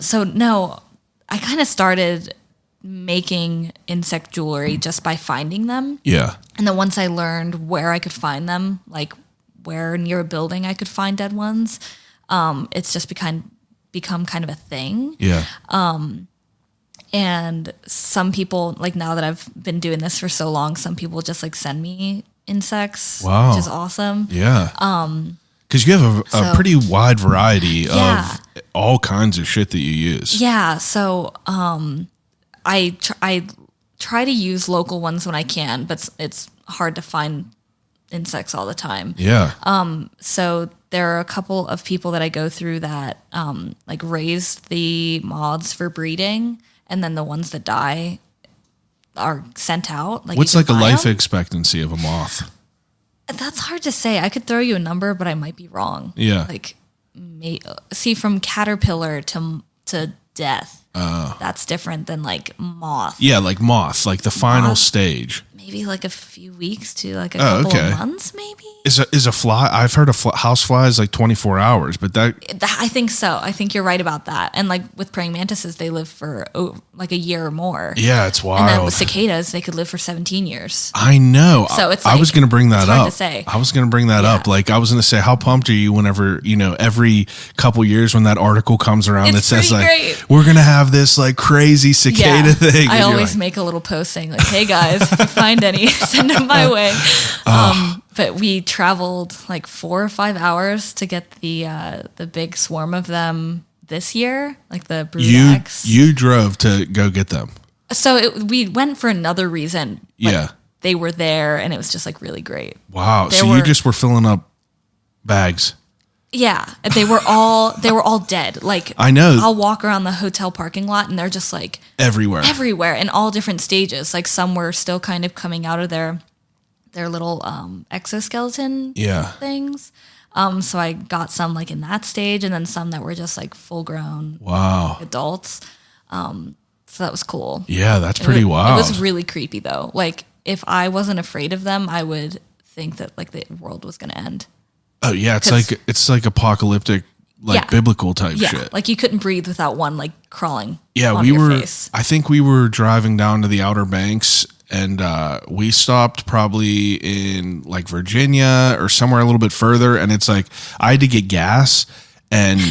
So no, I kind of started making insect jewelry just by finding them, Yeah. and then once I learned where I could find them, like where near a building I could find dead ones, it's just become kind of a thing. Yeah. And some people, like now that I've been doing this for so long, some people just like send me insects, Wow. which is awesome. Yeah. Because you have a so- pretty wide variety Yeah. of all kinds of shit that you use. Yeah, so I try to use local ones when I can, but it's hard to find insects all the time. Yeah. So there are a couple of people that I go through that like raise the moths for breeding, and then the ones that die are sent out. Like, What's you like a can buy life them. expectancy of a moth? That's hard to say. I could throw you a number, but I might be wrong. Yeah. Like, see, from caterpillar to death, that's different than like moth. Yeah, like moth, like the final Moth. stage. Maybe like a few weeks to like a Oh, couple okay. of months, maybe. Is a fly? I've heard a house fly is like 24 hours, but that I think so. I think you're right about that. And like with praying mantises, they live for like a year or more. yeah, it's wild. And then with cicadas, they could live for 17 years. I know. So it's I like- was going to bring that it's hard up. to say. I was going to bring that Yeah. up. Like I was going to say, how pumped are you whenever every couple years when that article comes around that It's says pretty like great. we're going to have this like crazy cicada thing. I And you're always like, make a little post saying like, "Hey guys, if you find any, send them my way." But we traveled like 4 or 5 hours to get the big swarm of them this year, like the brood X. you drove to go get them. So we went for another reason. but Yeah. they were there, and it was just like really great. Wow. There So you were- just were filling up bags. Yeah, they were all dead. Like I know. I'll walk around the hotel parking lot, and they're just like Everywhere. everywhere in all different stages. Like some were still kind of coming out of their little exoskeleton Yeah. things. So I got some like in that stage, and then some that were just like full grown Wow. adults. So that was cool. Yeah, that's pretty wild. It was really creepy though. Like if I wasn't afraid of them, I would think that like the world was going to end. Oh yeah, 'Cause- it's like apocalyptic, like Yeah. biblical type Yeah, shit. like you couldn't breathe without one like crawling. Yeah, on we your were. face. I think we were driving down to the Outer Banks, and we stopped probably in like Virginia or somewhere a little bit further. And it's like I had to get gas, and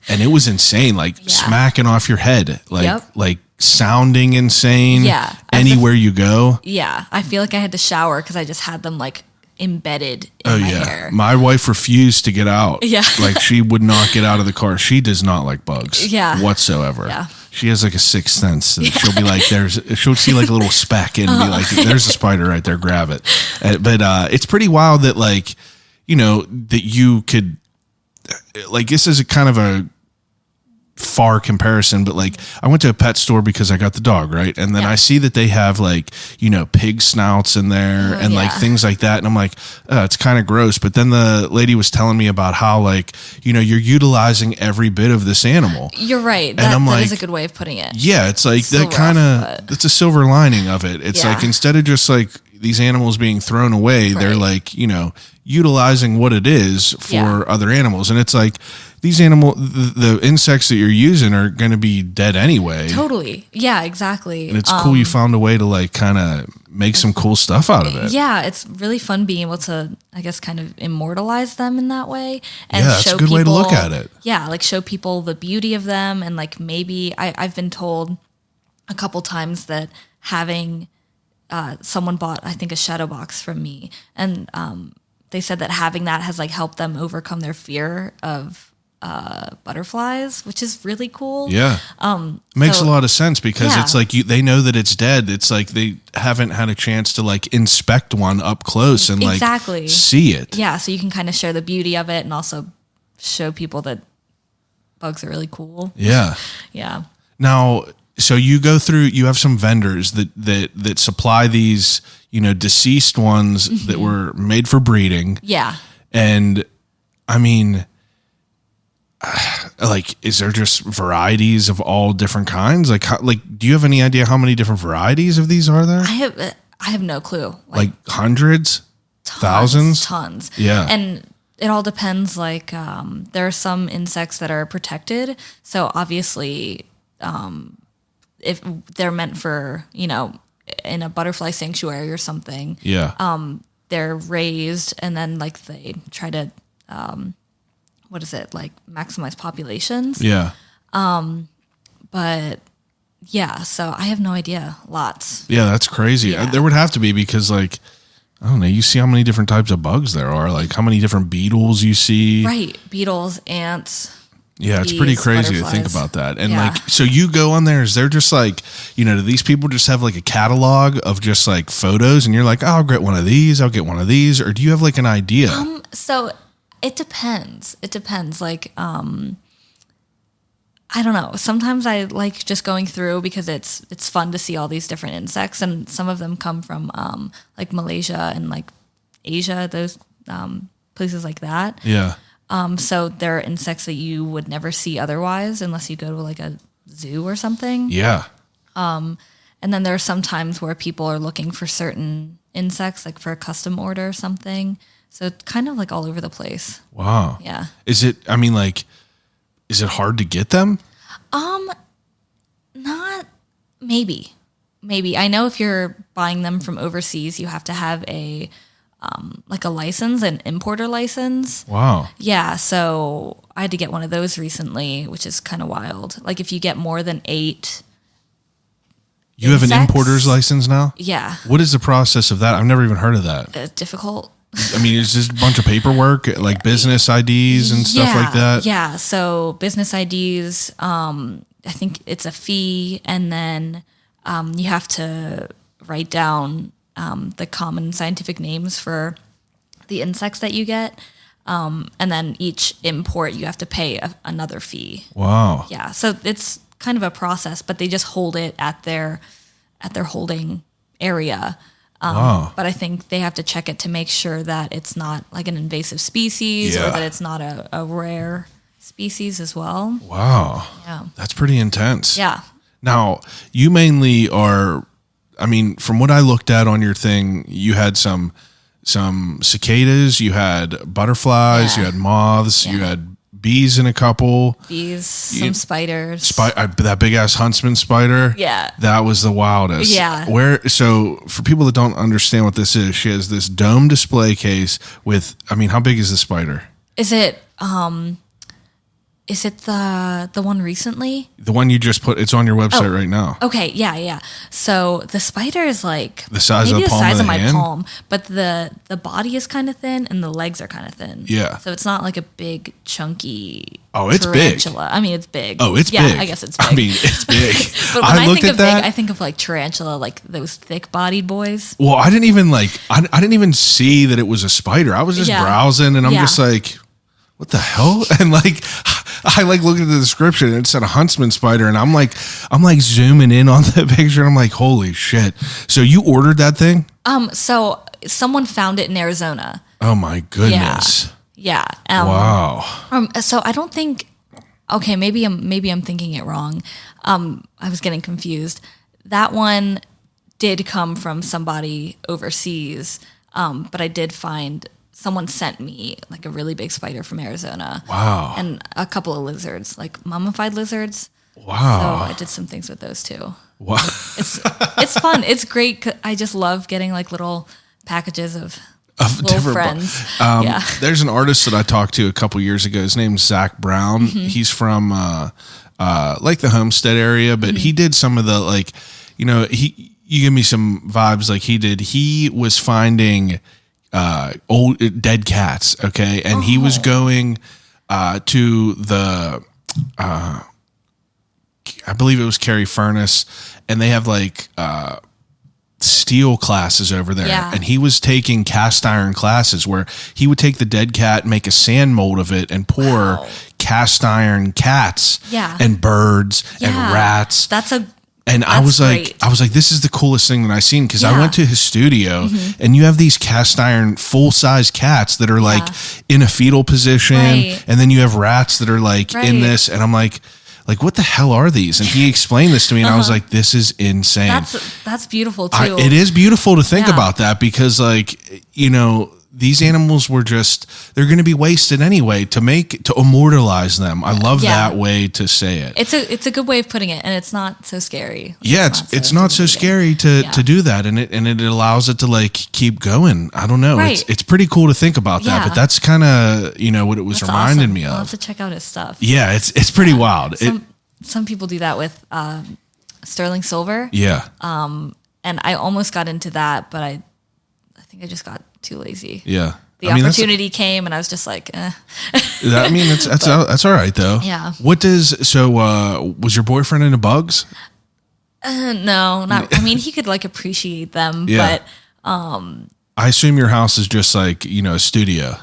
it was insane, like Yeah. smacking off your head, like Yep. like sounding insane. Yeah. anywhere you go. Yeah, I feel like I had to shower because I just had them like embedded in Oh my yeah, hair. my wife refused to get out. Yeah. like she would not get out of the car. She does not like bugs. Yeah. whatsoever. Yeah. She has like a sixth sense. That she'll be like, she'll see like a little speck and be like, there's a spider right there, grab it. But it's pretty wild that like, that you could, like, this is a kind of a far comparison, but like I went to a pet store because I got the dog, right? And then I see that they have like, pig snouts in there and like things like that. And I'm like, it's kind of gross. But then the lady was telling me about how like, you're utilizing every bit of this animal. You're right. And I'm that like, is a good way of putting it. Yeah. It's like Still that kind rough, of, that's a silver lining of it. It's like, instead of just like these animals being thrown away, they're like, utilizing what it is for other animals. And it's like, these the insects that you're using are going to be dead anyway. Totally. Yeah, exactly. And it's cool you found a way to like kind of make some cool stuff out of it. Yeah, it's really fun being able to, I guess, kind of immortalize them in that way. And that's show a good way to look at it. Yeah, like show people the beauty of them. And like maybe I've been told a couple times that having someone bought, I think, a shadow box from me. And they said that having that has like helped them overcome their fear of butterflies, which is really cool. Yeah. Makes a lot of sense because it's like they know that it's dead. It's like they haven't had a chance to like inspect one up close and like see it. Yeah. So you can kind of share the beauty of it and also show people that bugs are really cool. Yeah. Yeah. Now, so you go through, you have some vendors that supply these, deceased ones that were made for breeding. Yeah. And I mean, like, is there just varieties of all different kinds? Like, do you have any idea how many different varieties of these are there? I have no clue. Like hundreds, thousands, tons. Yeah, and it all depends. Like, there are some insects that are protected, so obviously, if they're meant for in a butterfly sanctuary or something, they're raised and then like they try to. What is it, like maximize populations? Yeah. But yeah, so I have no idea. Lots. Yeah, that's crazy. Yeah. There would have to be because like, I don't know, you see how many different types of bugs there are, like how many different beetles you see. Right. Beetles, ants. Yeah, it's bees, pretty crazy to butterflies. think about that. And like, so you go on there, is there just like, do these people just have like a catalog of just like photos and you're like, oh, I'll get one of these, I'll get one of these, or do you have like an idea? So it depends. It depends. Like, I don't know. Sometimes I like just going through because it's fun to see all these different insects, and some of them come from like Malaysia and like Asia, those places like that. Yeah. So there are insects that you would never see otherwise unless you go to like a zoo or something. Yeah. And then there are some times where people are looking for certain insects, like for a custom order or something. So it's kind of like all over the place. Wow. Yeah. Is it hard to get them? Not maybe. I know if you're buying them from overseas, you have to have a like a license, an importer license. Wow. Yeah. So I had to get one of those recently, which is kind of wild. Like if you get more than 8. You have an insects? importer's license now? Yeah. What is the process of that? I've never even heard of that. Difficult. I mean, it's just a bunch of paperwork, like business IDs and stuff like that. Yeah. So business IDs, I think it's a fee, and then you have to write down the common scientific names for the insects that you get, and then each import you have to pay another fee. Wow. Yeah. So it's kind of a process, but they just hold it at their holding area. Wow. But I think they have to check it to make sure that it's not like an invasive species or that it's not a rare species as well. Wow. Yeah. That's pretty intense. Yeah. Now, you mainly are, I mean, from what I looked at on your thing, you had some cicadas, you had butterflies, you had moths, you had bees in a couple. Bees, some spiders. That big ass Huntsman Spider. Yeah. That was the wildest. Yeah. So for people that don't understand what this is, she has this dome display case with, I mean, how big is the spider? Is it Is it the one recently? The one you just put, it's on your website right now. Okay, yeah. So the spider is like The size of maybe the palm of the my hand? palm, but the body is kind of thin and the legs are kind of thin. Yeah. So it's not like a big chunky. Oh, it's big. tarantula. I mean, it's big. Oh, it's yeah, big. I guess it's big. I mean, it's big. but when I looked think at of that. big, I think of like tarantula, like those thick-bodied boys. Well, I didn't even I didn't even see that it was a spider. I was just Yeah. browsing and I'm Yeah. just like, what the hell? And I looked at the description and it said a Huntsman Spider and I'm like zooming in on the picture and I'm like, holy shit. So you ordered that thing? So someone found it in Arizona. Oh my goodness. Yeah. Wow. So I don't think. Okay, maybe I'm thinking it wrong. I was getting confused. That one did come from somebody overseas, but I did find someone sent me like a really big spider from Arizona. Wow. And a couple of lizards, like mummified lizards. So Wow. I did some things with those too. Wow. It's fun. It's great. I just love getting like little packages of little different friends. Yeah. There's an artist that I talked to a couple years ago. His name's Zach Brown. Mm-hmm. He's from like the Homestead area, but he did some of the you give me some vibes like he did. He was finding old dead cats, okay, and he was going to the I believe it was Carrie Furnace, and they have like steel classes over there. Yeah. And he was taking cast iron classes where he would take the dead cat, make a sand mold of it, and pour cast iron cats Yeah. and birds and Yeah. rats. And I That's was great. like, this is the coolest thing that I've seen because I Yeah. Mm-hmm. went to his studio and you have these cast iron full size cats that are like in a fetal position, Right. and then you have rats that are like in Right. this, and I'm like, what the hell are these? And he explained this to me, and I was like, this is insane. That's beautiful too. It is beautiful to think Yeah. about that because, these animals were they're going to be wasted anyway to immortalize them. I love Yeah. that way to say it. It's a good way of putting it, and it's not so scary. Yeah, it's not so scary to do that, and it allows it to keep going. I don't know. Right. It's pretty cool to think about that, Yeah. but that's kind of what it was That's reminding awesome. me I'll have of. to check out his stuff. Yeah, it's pretty wild. Some people do that with sterling silver, Yeah, and I almost got into that, but I think I just got too lazy. yeah. The opportunity came, and I was just like, eh. That's all right though. Yeah. Was your boyfriend into bugs? No, not. I mean, he could appreciate them, Yeah. but I assume your house is just a studio.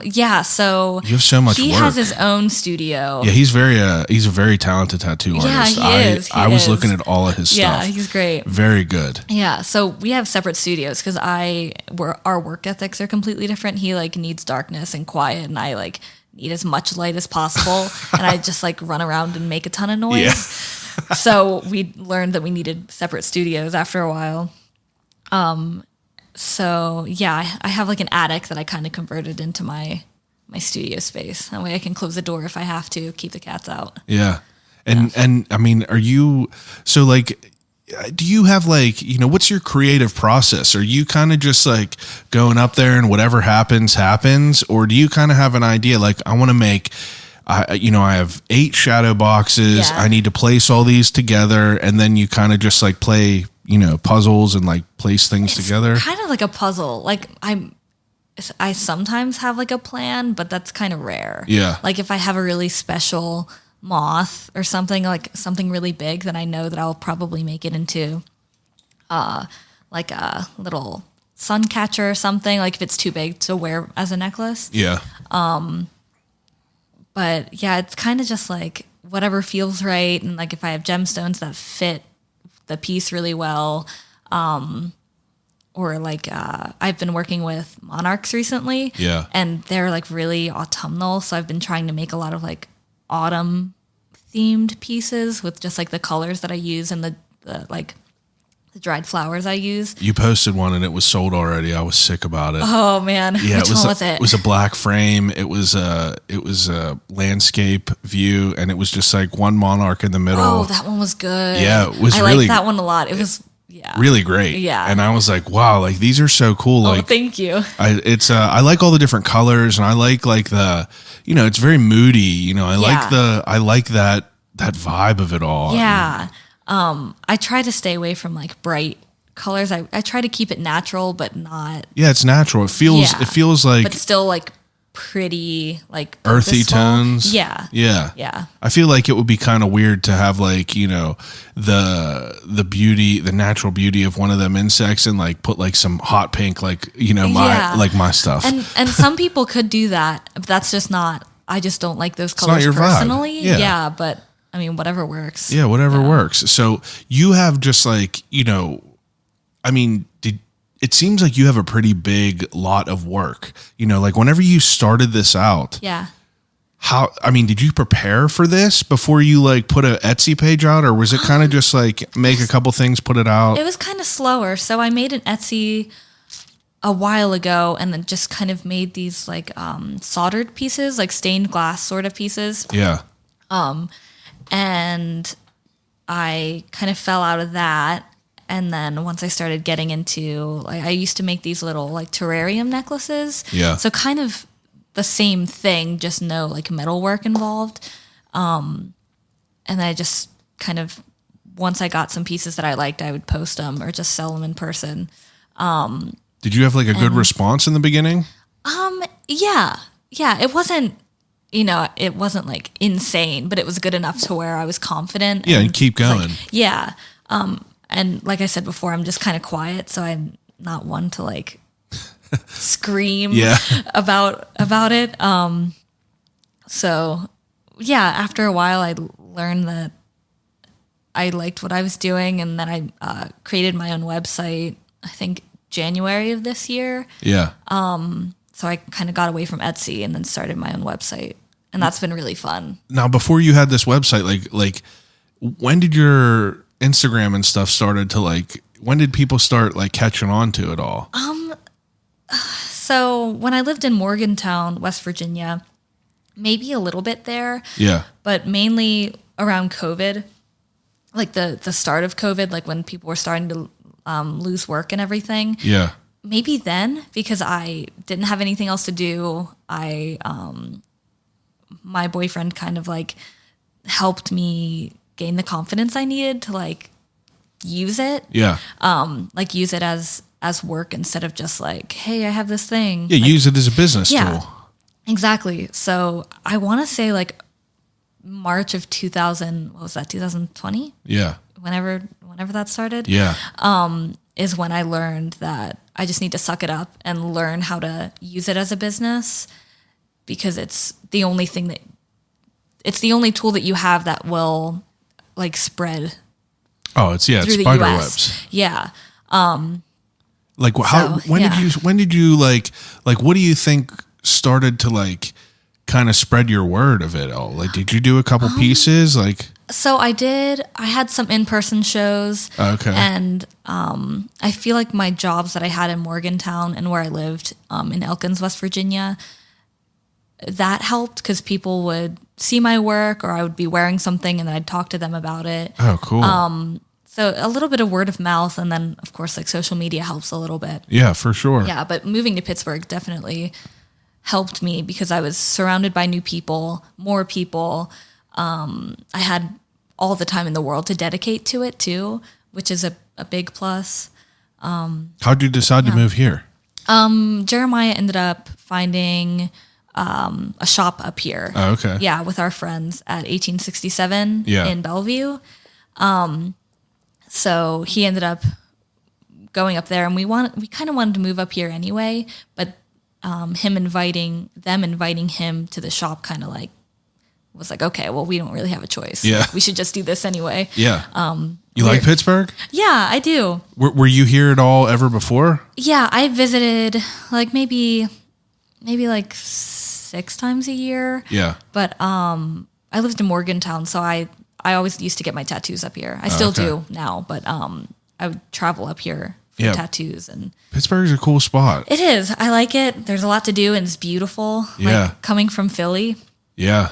yeah. So You have so much he work. has his own studio. Yeah, he's a very talented tattoo Yeah, artist. he is. I was looking at all of his Yeah, stuff. he's great. Very good. Yeah, so we have separate studios because our work ethics are completely different. He needs darkness and quiet, and I need as much light as possible, and I just run around and make a ton of noise. Yeah. So we learned that we needed separate studios after a while. So yeah, I have an attic that I kind of converted into my studio space. That way I can close the door if I have to, keep the cats out. Yeah. And I mean, are you do you have what's your creative process? Are you kind of just going up there and whatever happens, or do you kind of have an idea? I want to make, I have 8 shadow boxes. Yeah. I need to place all these together. And then you kind of just play, puzzles and place things together. Kind of like a puzzle. I sometimes have a plan, but that's kind of rare. Yeah. If I have a really special moth or something, something really big, then I know that I'll probably make it into a little sun catcher or something, if it's too big to wear as a necklace. Yeah. But yeah, it's kind of just whatever feels right. And if I have gemstones that fit the piece really well, or I've been working with monarchs recently. Yeah. And they're really autumnal. So I've been trying to make a lot of autumn themed pieces with just the colors that I use and the dried flowers I use. You posted one and it was sold already. I was sick about it. Oh man. Yeah, Which one was it? It was a black frame. It was a landscape view, and it was just one monarch in the middle. Oh, that one was good. Yeah, it was I really liked that one a lot. It was really great. Yeah. And I was like, wow, like these are so cool. Oh, Like thank you. I like all the different colors, and I like the, it's very moody. I like that vibe of it all. Yeah. I try to stay away from like bright colors. I try to keep it natural, but not. Yeah, it's natural. It feels like but still like pretty, like earthy purposeful. tones. Yeah. Yeah. I feel like it would be kind of weird to have like, the beauty, the natural beauty of one of them insects and like put like some hot pink, like, my stuff. And some people could do that, but that's just not. I just don't like those not colors your vibe. personally. Yeah. But I mean, whatever works. Yeah, whatever works. So you have just like, it seems like you have a pretty big lot of work. Like whenever you started this out, Yeah. did you prepare for this before you like put a Etsy page out, or was it kind of just like make a couple things, put it out? It was kind of slower. So I made an Etsy a while ago and then just kind of made these like soldered pieces, like stained glass sort of pieces. Yeah. And I kind of fell out of that. And then once I started getting into, like, I used to make these little like terrarium necklaces. Yeah. So kind of the same thing, just no like metal work involved. And I just kind of, once I got some pieces that I liked, I would post them or just sell them in person. Did you have like a good response in the beginning? Yeah. It wasn't, it wasn't like insane, but it was good enough to where I was confident. Yeah, and keep going. Yeah. And like I said before, I'm just kind of quiet, so I'm not one to like scream about it. So yeah, after a while, I learned that I liked what I was doing, and then I created my own website. I think January of this year. Yeah. So I kind of got away from Etsy and then started my own website, and that's been really fun. Now, before you had this website, like when did your Instagram and stuff started to like, when did people start like catching on to it all? So when I lived in Morgantown, West Virginia, maybe a little bit there. Yeah. But mainly around COVID, like the start of COVID, like when people were starting to lose work and everything. Yeah. Maybe then, because I didn't have anything else to do. My boyfriend kind of like helped me gain the confidence I needed to like use it. Yeah. Like use it as work instead of just like, hey, I have this thing. Yeah. Like, Use it as a business yeah, tool. exactly. So I want to say like March of 2000, what was that? 2020? Yeah. Whenever that started. Yeah. Is when I learned that I just need to suck it up and learn how to use it as a business, because it's the only thing it's the only tool that you have that will like spread. Oh, it's through the spider US. webs. Yeah. Like how, So, when yeah. did you like, what do you think started to like kind of spread your word of it all? Like, did you do a couple pieces? Like, So I had some in-person shows. Okay. And I feel like my jobs that I had in Morgantown and where I lived in Elkins, West Virginia, that helped because people would see my work or I would be wearing something and then I'd talk to them about it. oh, cool. So a little bit of word of mouth, and then of course like social media helps a little bit. yeah, for sure. Yeah, but moving to Pittsburgh definitely helped me because I was surrounded by new people, more people. I had all the time in the world to dedicate to it too, which is a big plus. How'd you decide to move here? Jeremiah ended up finding a shop up here. Oh, okay. Yeah, with our friends at 1867 Yeah. in Bellevue. So he ended up going up there, and we kind of wanted to move up here anyway, but inviting him to the shop kind of like was like, okay, well, we don't really have a choice. Yeah. We should just do this anyway. Yeah. You like Pittsburgh? Yeah, I do. Were you here at all ever before? Yeah, I visited like maybe like 6 times a year. Yeah. But I lived in Morgantown, so I always used to get my tattoos up here. I still okay. do now, but I would travel up here for Yeah. tattoos, and Pittsburgh's a cool spot. it is. I like it. There's a lot to do, and it's beautiful. Yeah. Like coming from Philly, Yeah.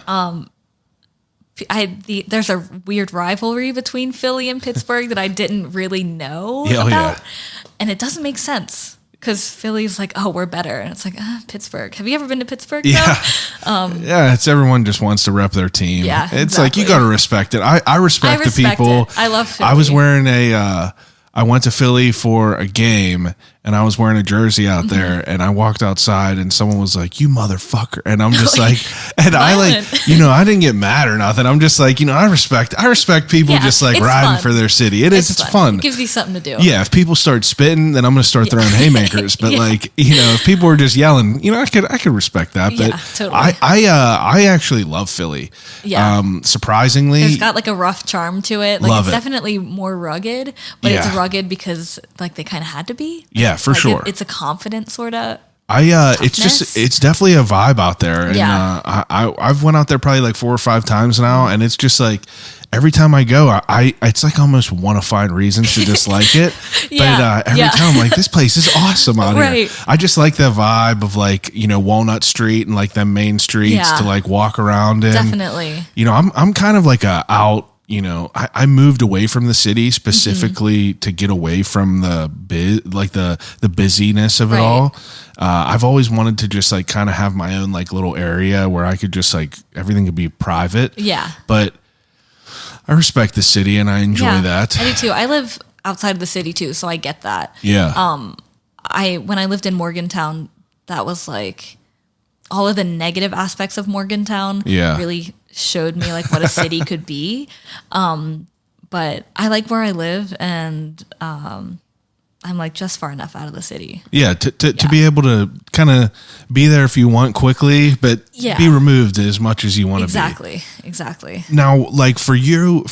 there's a weird rivalry between Philly and Pittsburgh that I didn't really know Yeah, oh, about, yeah. and it doesn't make sense because Philly's like, oh, we're better, and it's like, Pittsburgh. Have you ever been to Pittsburgh? Yeah. No? Yeah, it's everyone just wants to rep their team. Yeah, it's like you exactly. got to respect it. I respect the people. it. I love Philly. I was wearing I went to Philly for a game and I was wearing a jersey out there and I walked outside and someone was like, "You motherfucker." And I'm just like, and I like, Violent. I didn't get mad or nothing. I'm just like, I respect people Yeah, just like it's riding fun. for their city. It's fun. It gives you something to do. Yeah, if people start spitting, then I'm going to start throwing haymakers. But Yeah. like, if people are just yelling, I could respect that. But Yeah, totally. I actually love Philly. Yeah. Surprisingly, It's got like a rough charm to it. Like Love it's it. definitely more rugged, but it's Yeah. rugged because like they kind of had to be. Yeah, for Like, sure. It's a confident sort of. it's definitely a vibe out there. And Yeah. I've went out there probably like 4 or 5 times now, and it's just like every time I go, it's like almost want to find reasons to dislike it. Yeah, But every yeah. time I'm like, this place is awesome out here. Right. I just like the vibe of like, Walnut Street and like the main streets Yeah. to like walk around in. Definitely. I'm kind of like a out, I moved away from the city specifically to get away from the the busyness of it Right. all. I've always wanted to just like kind of have my own like little area where I could just like everything could be private. Yeah. But I respect the city and I enjoy that. I do too. I live outside of the city too, so I get that. Yeah. When I lived in Morgantown, that was like all of the negative aspects of Morgantown Yeah. really showed me like what a city could be. But I like where I live, and I'm like just far enough out of the city. Yeah, to be able to kind of be there if you want quickly, but Yeah. be removed as much as you want to be. Exactly. Now, like for you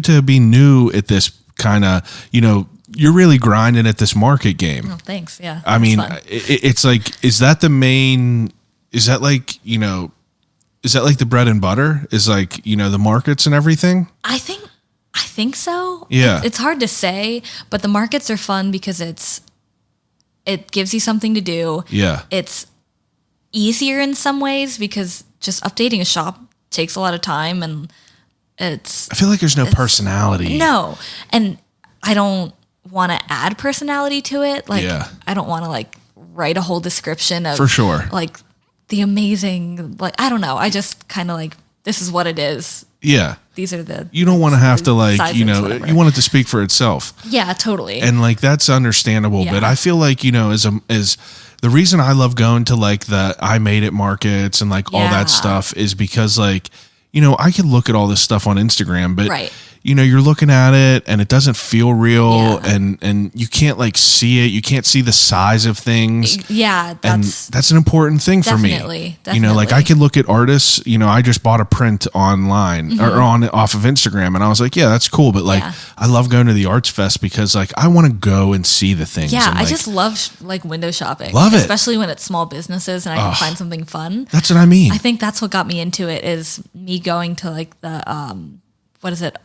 to be new at this kind of, you're really grinding at this market game. Oh, thanks. Yeah. I it's mean, fun. it's like, is that like, is that like the bread and butter? Is like, the markets and everything? I think so. Yeah. It's hard to say, but the markets are fun because it gives you something to do. Yeah. It's easier in some ways because just updating a shop takes a lot of time, and I feel like there's no personality. no, and I don't want to add personality to it. Like, Yeah. I don't want to like write a whole description of For sure. like the amazing, like, I don't know. I just kind of like, this is what it is. Yeah. These are the, You don't want to have to the like, sizes, whatever. you want it to speak for itself. Yeah, totally. And like that's understandable, Yeah. but I feel like as the reason I love going to like the I Made It markets and like all Yeah. that stuff is because like I can look at all this stuff on Instagram, but Right. you're looking at it and it doesn't feel real, Yeah. and you can't like see it, you can't see the size of things. yeah, And that's that's an important thing for me. Definitely, Like I definitely. could look at artists, I just bought a print online or off of Instagram and I was like, yeah, that's cool. But like, Yeah. I love going to the arts fest because like, I want to go and see the things. yeah. and, I like, just love like window shopping. Love it. Especially when it's small businesses and I can find something fun. that's what I mean. I think that's what got me into it is me going to like the what is it,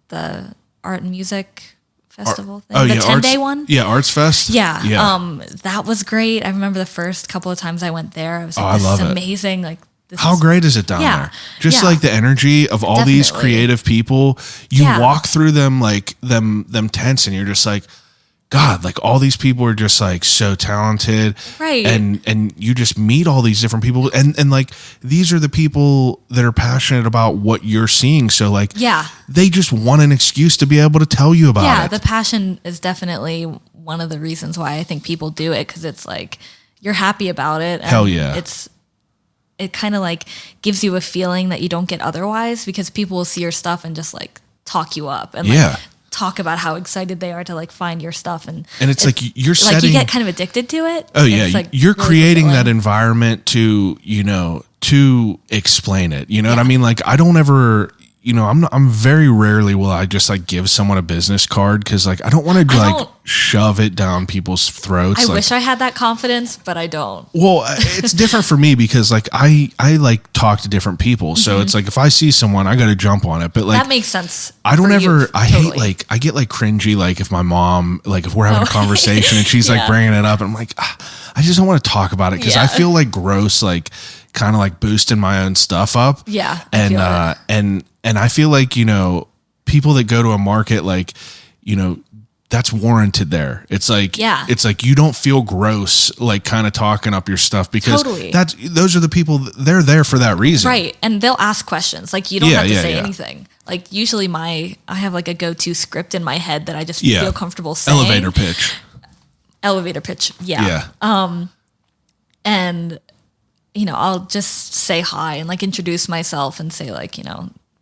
the art and music festival thing, the 10-day one. Yeah. Arts Fest. Yeah. Yeah. That was great. I remember the first couple of times I went there, I was like, I this love is it. amazing. Like, this How is great is it down Yeah. there? Just Yeah. like the energy of all these Definitely. creative people. You Yeah. walk through them like them tents and you're just like, God, like all these people are just like so talented. Right. And you just meet all these different people and like these are the people that are passionate about what you're seeing. So like Yeah. they just want an excuse to be able to tell you about Yeah, it. the passion is definitely one of the reasons why I think people do it, because it's like you're happy about it. And Hell yeah. it kind of like gives you a feeling that you don't get otherwise, because people will see your stuff and just like talk you up and like Yeah. talk about how excited they are to like find your stuff, and it's like you're like setting you get kind of addicted to it. Oh yeah, It's, like, you're really creating that fulfilling. environment to to explain it. You know what I mean? Like I don't ever, I'm very rarely will I just like give someone a business card because like I don't want to like don't- shove it down people's throats. I like, wish I had that confidence, but I don't. well, it's different for me because like I like talk to different people, so it's like if I see someone, I got to jump on it. But like That makes sense. I don't for ever. you, I hate totally. like I get like cringy like if my mom like if we're having a Oh. conversation and she's like Yeah. bringing it up and I'm like I just don't want to talk about it because I Yeah. feel like gross like kind of like boosting my own stuff up. Yeah, I And, feel it. and I feel like, people that go to a market, like, that's warranted there. It's like, Yeah. it's like you don't feel gross, like kind of talking up your stuff because Totally. those are the people, they're there for that reason. Right. And they'll ask questions. Like, you don't Yeah, have to yeah, say yeah. anything. Like, usually I have like a go-to script in my head that I just Yeah. feel comfortable saying. Elevator pitch. Elevator pitch. Yeah. And, I'll just say hi and like introduce myself and say like,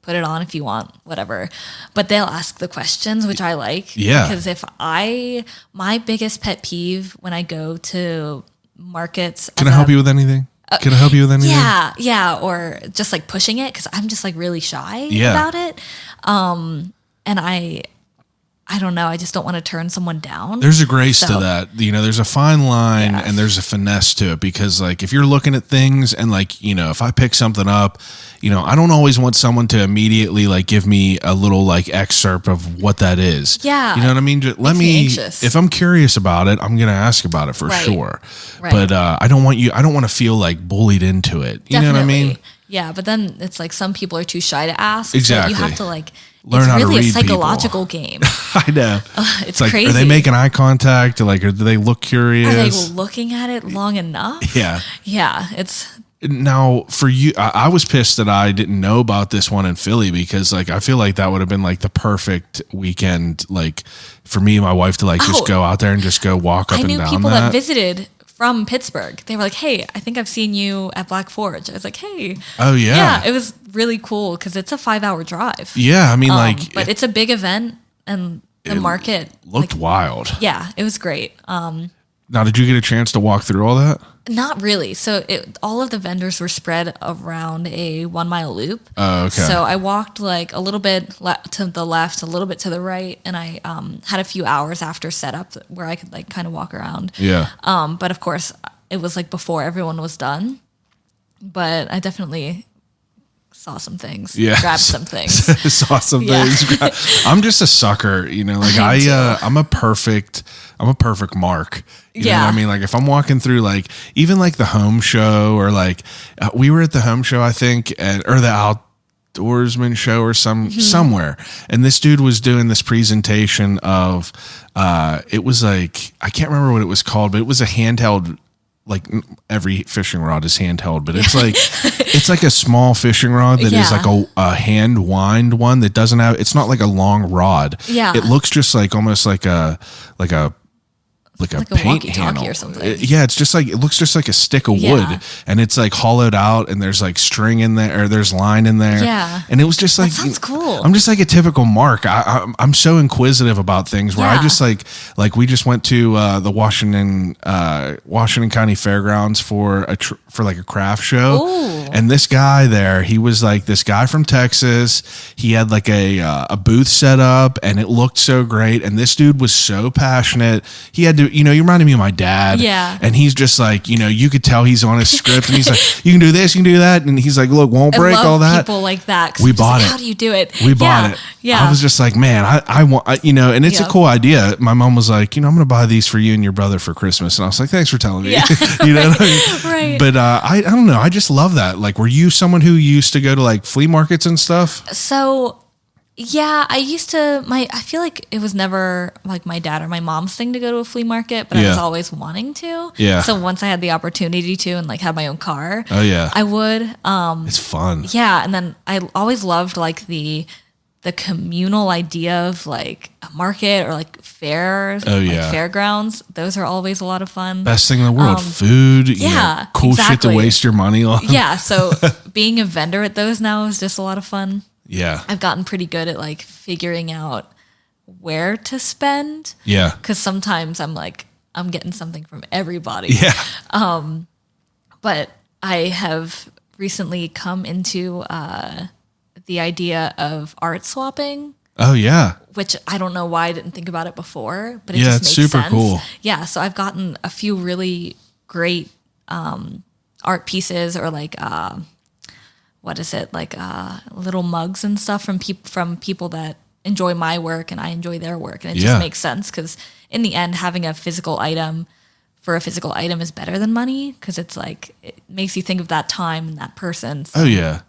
put it on if you want, whatever. But they'll ask the questions, which I like. Yeah. Because my biggest pet peeve when I go to markets. Can I help you with anything? Can I help you with anything? Yeah. Or just like pushing it because I'm just like really shy Yeah. about it. And I don't know. I just don't want to turn someone down. There's a grace to So- that. There's a fine line Yeah. and there's a finesse to it because like if you're looking at things and like, if I pick something up, I don't always want someone to immediately like give me a little like excerpt of what that is. Yeah. You know what I mean? Just let Makes me me, anxious. if I'm curious about it, I'm going to ask about it for Right. sure. Right. But I don't want to feel like bullied into it. You know what I mean? Yeah, but then it's like some people are too shy to ask. Exactly. So you have to like Learn it's how to really a read people. psychological game. I know. It's like, crazy. are they making eye contact? Like, do they look curious? Are they looking at it long enough? Yeah. Yeah, it's Now, for you, I was pissed that I didn't know about this one in Philly because, like, I feel like that would have been like the perfect weekend, like, for me and my wife to like just Oh. go out there and just go walk up I and knew down people that. that visited from Pittsburgh. They were like, "Hey, I think I've seen you at Black Forge." I was like, "Hey." Oh yeah. Yeah, it was really cool because it's a 5-hour drive. Yeah, I mean, like, but it's a big event and the market looked wild. Yeah, it was great. Now, did you get a chance to walk through all that? Not really. So all of the vendors were spread around a 1-mile loop. Oh, okay. So I walked like a little bit to the left, a little bit to the right, and I had a few hours after setup where I could like kind of walk around. Yeah. But of course, it was like before everyone was done. But I definitely saw some things. Yeah. Grabbed some things. Saw some Yeah. things. I'm just a sucker, like Me too. I'm a perfect mark. You know Yeah. what I mean? Like if I'm walking through like even like the home show or like we were at the home show, I think, or the outdoorsman show or somewhere. And this dude was doing this presentation of, it was like, I can't remember what it was called, but it was a handheld, like every fishing rod is handheld, but it's like it's like a small fishing rod that is Yeah. like a hand wind one that doesn't have. It's not like a long rod. Yeah. it looks just like almost like a Like a paint walkie-talkie handle or something. Yeah, it's just like it looks just like a stick of Yeah. wood, and it's like hollowed out, and there's like string in there, or there's line in there. Yeah. and it was just like sounds cool. I'm just like a typical Mark. I'm so inquisitive about things where I Yeah. just like we just went to the Washington County Fairgrounds for like a craft show, Ooh. and this guy there, he was like this guy from Texas. He had like a booth set up, and it looked so great. And this dude was so passionate. He had to, you reminded me of my dad. Yeah. And he's just like, you could tell he's on his script, and he's like, you can do this, you can do that, and he's like, look, won't break I love all that. people like that. 'cause We I'm just bought like, it. How do you do it? We bought it. Yeah. I was just like, man, I want, and it's a Yeah. cool idea. My mom was like, I'm going to buy these for you and your brother for Christmas. And I was like, thanks for telling me. Yeah. you know what I mean? Right. But I don't know. I just love that. Like, were you someone who used to go to like flea markets and stuff? So, yeah, I used to. I feel like it was never like my dad or my mom's thing to go to a flea market, but I was Yeah. always wanting to. Yeah. So once I had the opportunity to and like have my own car, Oh, yeah. I would. It's fun. Yeah, and then I always loved like the communal idea of like a market or like fairs, Oh, like yeah. fairgrounds. Those are always a lot of fun. Best thing in the world. Food. yeah, cool shit to exactly. waste your money on. Yeah, so being a vendor at those now is just a lot of fun. Yeah. I've gotten pretty good at like figuring out where to spend Yeah. because sometimes I'm like I'm getting something from everybody. Yeah. But I have recently come into the idea of art swapping, Oh, yeah. which I don't know why I didn't think about it before, but it Yeah, just it's makes super sense. cool. Yeah, so I've gotten a few really great art pieces or like what is it, like little mugs and stuff from people that enjoy my work and I enjoy their work, and it Yeah. just makes sense because in the end, having a physical item for a physical item is better than money because it's like it makes you think of that time and that person. So, Oh yeah.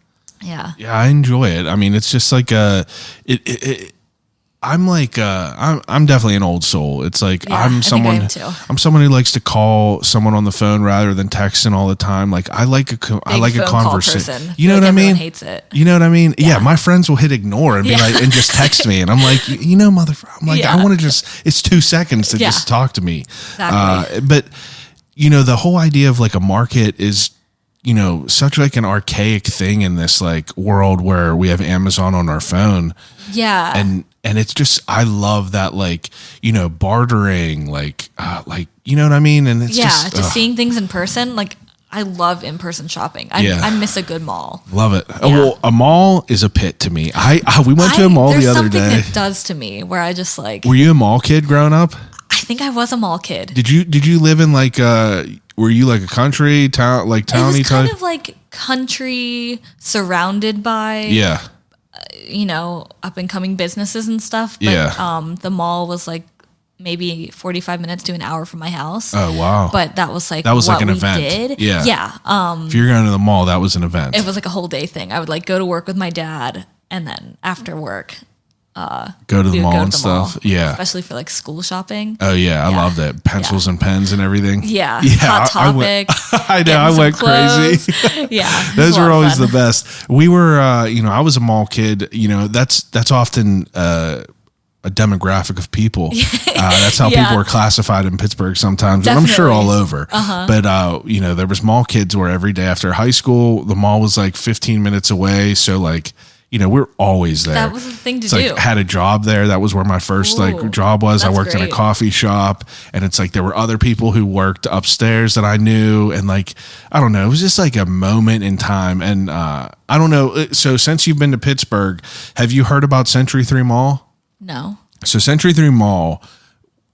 yeah. Yeah, I enjoy it. I mean, it's just like I'm like I'm definitely an old soul. It's like Yeah, I think I am too. I'm someone who likes to call someone on the phone rather than texting all the time. Like I like a Big phone call conversation. person. You know Like what I everyone mean? hates it. You know what I mean? Yeah, my friends will hit ignore and be like and just text me, and I'm like, you know, motherfucker. I'm like, Yeah. I want to just. It's 2 seconds to Yeah. just talk to me. Exactly. But you know, the whole idea of like a market is, you know, such like an archaic thing in this like world where we have Amazon on our phone. Yeah. And it's just, I love that, like, you know, bartering, like, you know what I mean? And it's just ugh, seeing things in person. Like I love in-person shopping. I miss a good mall. love it. Well, a mall is a pit to me. We went to a mall there's the other something day. that does to me where I just like, Were you a mall kid growing up? I think I was a mall kid. Did you live in like, were you like a country town, like It towny was kind type? of like country surrounded by, Yeah. you know, up and coming businesses and stuff. But Yeah. the mall was like maybe 45 minutes to an hour from my house. Oh, wow. But that was like That was what like an we event. did. Yeah. Yeah. If you're going to the mall, that was an event. It was like a whole day thing. I would like go to work with my dad and then after work go to the we would mall go to and the stuff. mall, Yeah. especially for like school shopping. Oh yeah, I Yeah. loved it. Pencils and pens and everything. Yeah. yeah. Hot I went, Topic. I know. getting I some went crazy. clothes. Yeah. it was Those a lot were of always fun. the best. We were, you know, I was a mall kid. You know, that's often a demographic of people. That's how Yeah. people are classified in Pittsburgh sometimes, and I'm sure Definitely. all over. But you know, there was mall kids where every day after high school, the mall was like 15 minutes away. So like, you know, we're always there. That was the thing to It's do. like had a job there. That was where my first Ooh, like job was. I that's worked in a great. coffee shop, and it's like there were other people who worked upstairs that I knew, and like I don't know, it was just like a moment in time. And I don't know. So since you've been to Pittsburgh, have you heard about Century 3 Mall? No. So Century 3 Mall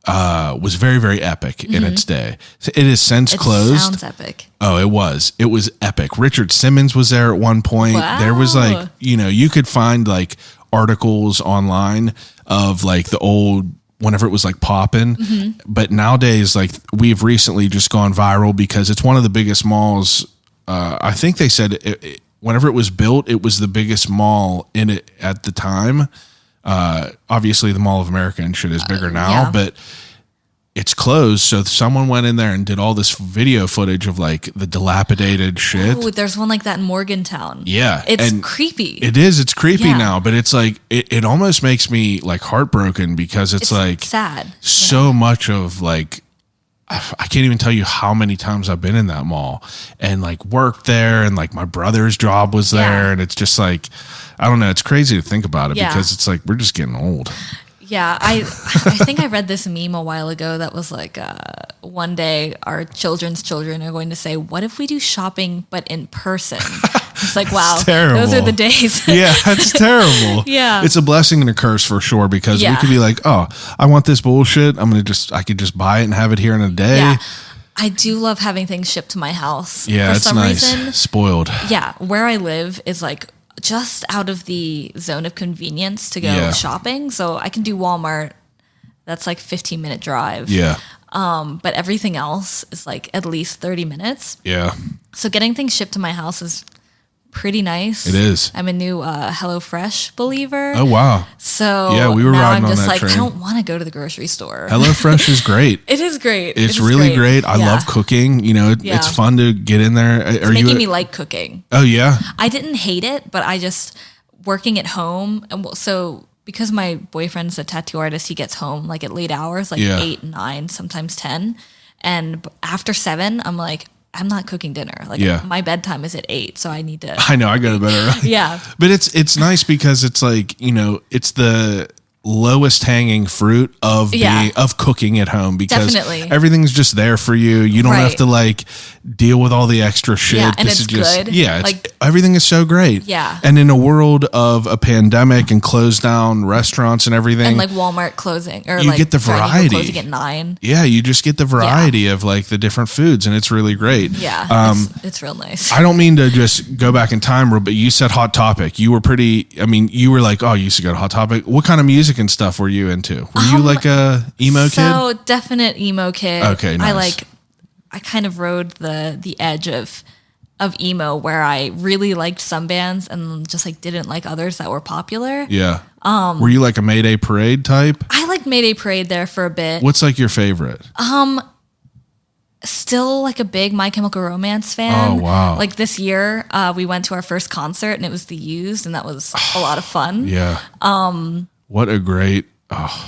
was very, very epic in its day. So it is since It closed. sounds epic. Oh, it was epic. Richard Simmons was there at one point. Wow. There was like, you know, you could find like articles online of like the old, whenever it was like popping. But nowadays, like we've recently just gone viral because it's one of the biggest malls. I think they said whenever it was built, it was the biggest mall in it at the time. Obviously the Mall of America and shit is bigger now, yeah. but it's closed. So someone went in there and did all this video footage of like the dilapidated shit. Oh, there's one like that in Morgantown. Yeah. It's and creepy. It is. It's creepy Yeah. now, but it's like, it almost makes me like heartbroken because it's like sad. so much of like, I can't even tell you how many times I've been in that mall and like worked there, and like my brother's job was there. Yeah. And it's just like, I don't know. It's crazy to think about it Yeah. because it's like, we're just getting old. Yeah, I think I read this meme a while ago that was like, one day our children's children are going to say, "What if we do shopping but in person?" It's like, wow, terrible. those are the days. Yeah, that's terrible. Yeah. It's a blessing and a curse for sure because we Yeah. could be like, oh, I want this bullshit. I could just buy it and have it here in a day. Yeah. I do love having things shipped to my house. Yeah, for it's some nice. reason. Spoiled. Yeah, where I live is like just out of the zone of convenience to go Yeah. shopping. So I can do Walmart. That's like 15-minute drive. Yeah. But everything else is like at least 30 minutes. Yeah. So getting things shipped to my house is pretty nice. It is. I'm a new HelloFresh believer. Oh, wow. So Yeah, we were now riding I'm on just that like, train. I don't want to go to the grocery store. HelloFresh is great. It is great. It's It is really great. I Yeah. love cooking. You know, Yeah. it's fun to get in there. It's making me like cooking. Oh, yeah. I didn't hate it, but I just working at home. And so because my boyfriend's a tattoo artist, he gets home like at late hours, like Yeah. 8, 9, sometimes 10. And after 7, I'm like, I'm not cooking dinner. Like Yeah. my bedtime is at 8, so I need to. I know. I go to bed early. Yeah. But it's nice because it's like, you know, it's the lowest hanging fruit of Yeah. of cooking at home because Definitely. everything's just there for you. You don't have Right. to like deal with all the extra shit. Yeah, and This it's is just good. yeah, Like- everything is so great. Yeah. And in a world of a pandemic and closed down restaurants and everything, And like Walmart closing or You like get the Target variety. closing at 9. yeah, you just get the variety of like the different foods, and it's really great. Yeah. It's real nice. I don't mean to just go back in time, but you said Hot Topic. You were pretty, I mean, you were like, oh, you used to go to Hot Topic. What kind of music and stuff were you into? Were you like a emo kid? So definite emo kid. Okay, nice. I like I kind of rode the edge of emo, where I really liked some bands and just like didn't like others that were popular. Yeah. Were you like a Mayday Parade type? I liked Mayday Parade there for a bit. What's like your favorite? Still like a big My Chemical Romance fan. Oh, wow. Like this year, we went to our first concert and it was The Used, and that was a lot of fun. Yeah. What a great.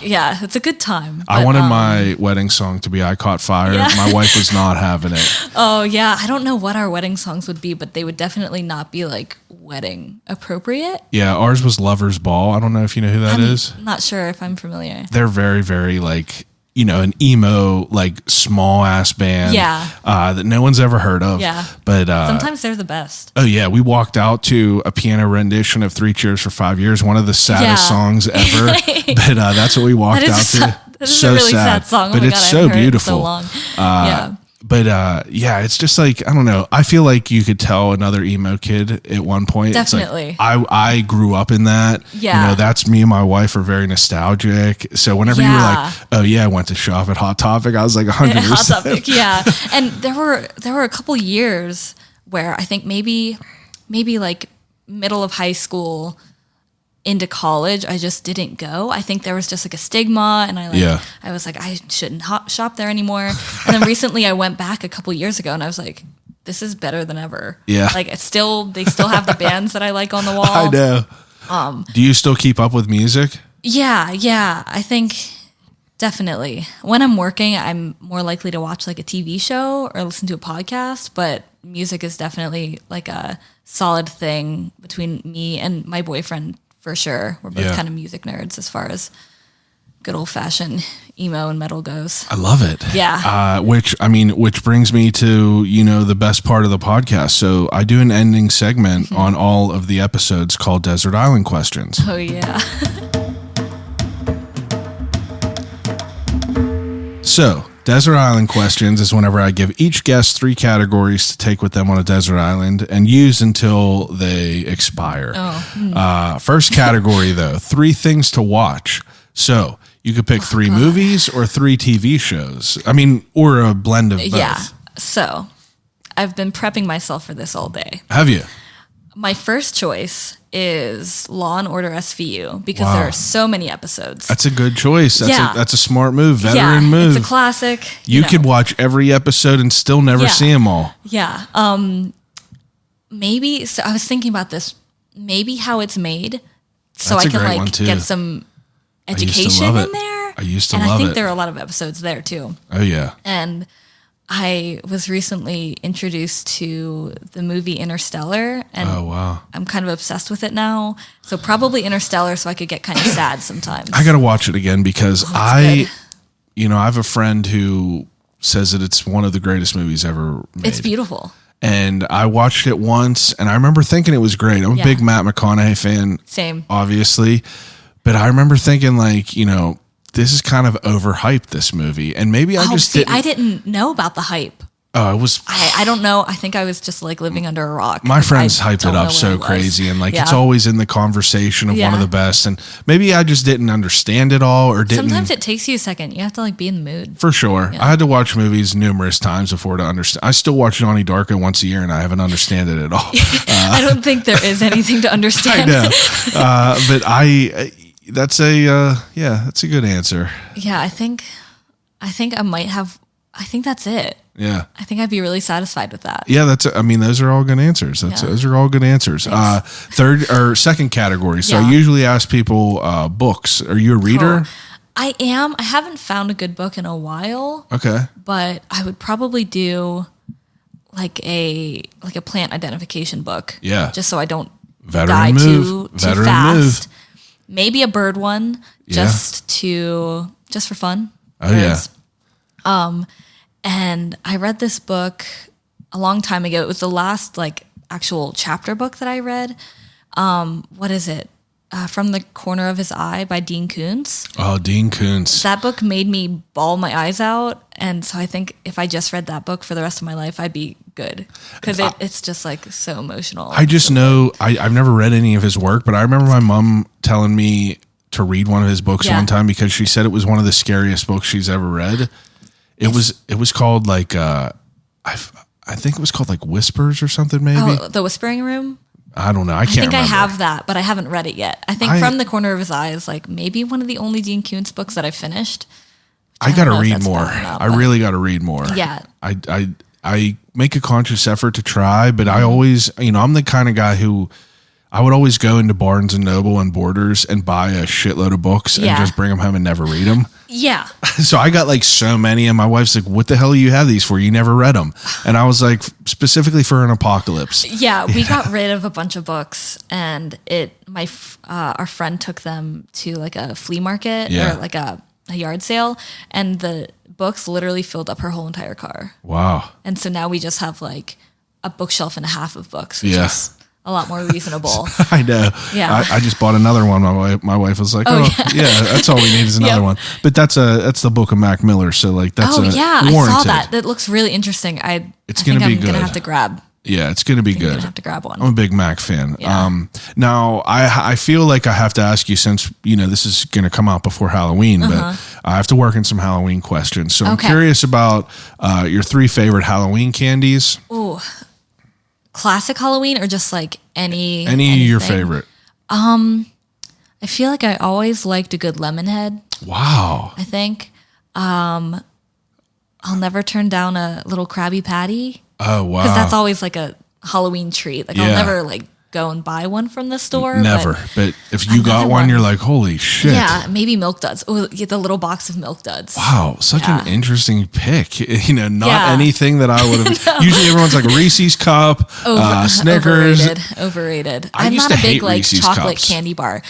Yeah, it's a good time. I But, wanted my wedding song to be "I Caught Fire." Yeah. My wife was not having it. Oh yeah, I don't know what our wedding songs would be, but they would definitely not be like wedding appropriate. Yeah, ours was "Lover's Ball." I don't know if you know who that is. I'm not sure if I'm familiar. They're very, very like, you know, an emo, like small ass band. Yeah. That no one's ever heard of. Yeah. But Sometimes they're the best. oh yeah, we walked out to a piano rendition of "Three Cheers for 5 Years," one of the saddest Yeah. songs ever. But that's what we walked That out is to. that is a really sad song. Oh but my it's God, I so haven't heard it in beautiful. so long. Yeah. But yeah, it's just like, I don't know. I feel like you could tell another emo kid at one point. It's like, Definitely. I grew up in that. Yeah. You know, that's me and my wife are very nostalgic. So whenever you were Yeah. like, oh yeah, I went to shop at Hot Topic, I was like 100%. Hot Topic, yeah. And there were a couple years where I think maybe like middle of high school into college, I just didn't go. I think there was just like a stigma, and I was like, I shouldn't shop there anymore. And then recently I went back a couple years ago, and I was like, this is better than ever. Yeah. Like they still have the bands that I like on the wall. I know. Do you still keep up with music? Yeah. I think definitely. When I'm working, I'm more likely to watch like a TV show or listen to a podcast, but music is definitely like a solid thing between me and my boyfriend for sure. We're both Yeah. kind of music nerds as far as good old fashioned emo and metal goes. I love it. Yeah. Which brings me to, you know, the best part of the podcast. So I do an ending segment on all of the episodes called Desert Island Questions. Oh yeah. So, Desert Island Questions is whenever I give each guest 3 categories to take with them on a desert island and use until they expire. First category, though, 3 things to watch. So, you could pick 3 movies or 3 TV shows. I mean, or a blend of both. Yeah. So I've been prepping myself for this all day. Have you? My first choice is Law and Order SVU because Wow. there are so many episodes. That's a good choice. Yeah. That's a smart move. Veteran move. It's a classic. You know. could watch every episode and still never Yeah. see them all. Yeah. Maybe. So I was thinking about this. Maybe How It's Made, so That's I a can great one, like too. get some used to education love in it. there. I used to and love I think it. there are a lot of episodes there too. Oh, yeah. And I was recently introduced to the movie Interstellar, and Oh, wow. I'm kind of obsessed with it now. So probably Interstellar, so I could get kind of sad sometimes. I got to watch it again because good. you know, I have a friend who says that it's one of the greatest movies ever made. It's beautiful. And I watched it once and I remember thinking it was great. I'm a Yeah. big Matt McConaughey fan, Same. obviously. But I remember thinking, like, you know, this is kind of overhyped, this movie. And maybe I just didn't. I didn't know about the hype. Oh, it was. I don't know. I think I was just like living under a rock. My friends I hyped don't it know up where so I was. crazy, and like Yeah. it's always in the conversation of one of Yeah. the best. And maybe I just didn't understand it all, or didn't. Sometimes it takes you a second. You have to like be in the mood. For sure. Yeah. I had to watch movies numerous times before to understand. I still watch Johnny Darko once a year and I haven't understand it at all. I don't think there is anything to I understand. know. But that's that's a good answer. Yeah, I think I might have. I think that's it. Yeah. I think I'd be really satisfied with that. Yeah, those are all good answers. Those are all good answers. Third or second category. So I Yeah. usually ask people books. Are you a reader? Oh, I am. I haven't found a good book in a while, Okay. but I would probably do like a plant identification book. Yeah. Just so I don't Veteran die move. too Veteran fast. move. Maybe a bird one, Yeah. just for fun. Oh, yeah. Birds. And I read this book a long time ago. It was the last like actual chapter book that I read. What is it? From the Corner of His Eye by Dean Koontz. Oh, Dean Koontz. That book made me bawl my eyes out. And so I think if I just read that book for the rest of my life, I'd be good. Because it's just like so emotional. I just know I've never read any of his work, but I remember my mom telling me to read one of his books Yeah. one time because she said it was one of the scariest books she's ever read. It was called like I think it was called like Whispers or something. Maybe Oh, The Whispering Room. I don't know. I I can't think remember. I have that, but I haven't read it yet. I think From the Corner of His Eye is like maybe one of the only Dean Koontz books that I finished. I don't got to know if read that's more. bad or not, I but- really got to read more. Yeah. I make a conscious effort to try, but Mm-hmm. I always, I'm the kind of guy who I would always go into Barnes and Noble and Borders and buy a shitload of books and Yeah. just bring them home and never read them. Yeah. So I got like so many, and my wife's like, "What the hell do you have these for? You never read them." And I was like, specifically for an apocalypse. Yeah, we got rid of a bunch of books, and our friend took them to like a flea market Yeah. or like a yard sale, and the books literally filled up her whole entire car. Wow. And so now we just have like a bookshelf and a half of books, which Yeah. is a lot more reasonable. I know. Yeah. I just bought another one. My wife was like, "Oh, yeah, that's all we need is another Yep. one." But that's the book of Mac Miller. So like that's Oh yeah, I warranted. saw that. That looks really interesting. It's I gonna think be I'm gonna good. have to grab. Yeah, it's going to be I'm good. gonna have to grab one. I'm a big Mac fan. Yeah. Now I feel like I have to ask you, since this is going to come out before Halloween, but I have to work in some Halloween questions. So I'm Okay. curious about your 3 favorite Halloween candies. Ooh, classic Halloween or just like Any of anything? your favorite? I feel like I always liked a good lemon head. Wow. I think. I'll never turn down a little Krabby Patty Oh wow. because that's always like a Halloween treat. Like Yeah. I'll never like go and buy one from the store. Never. But if you got Another one, one. you're like, holy shit. Yeah, maybe Milk Duds. Oh, get the little box of Milk Duds. Wow, such Yeah. an interesting pick. Not Yeah. anything that I would have. Usually everyone's like Reese's Cup, Snickers. Overrated. I I'm used not to a big hate like Reese's chocolate Cups. candy bar.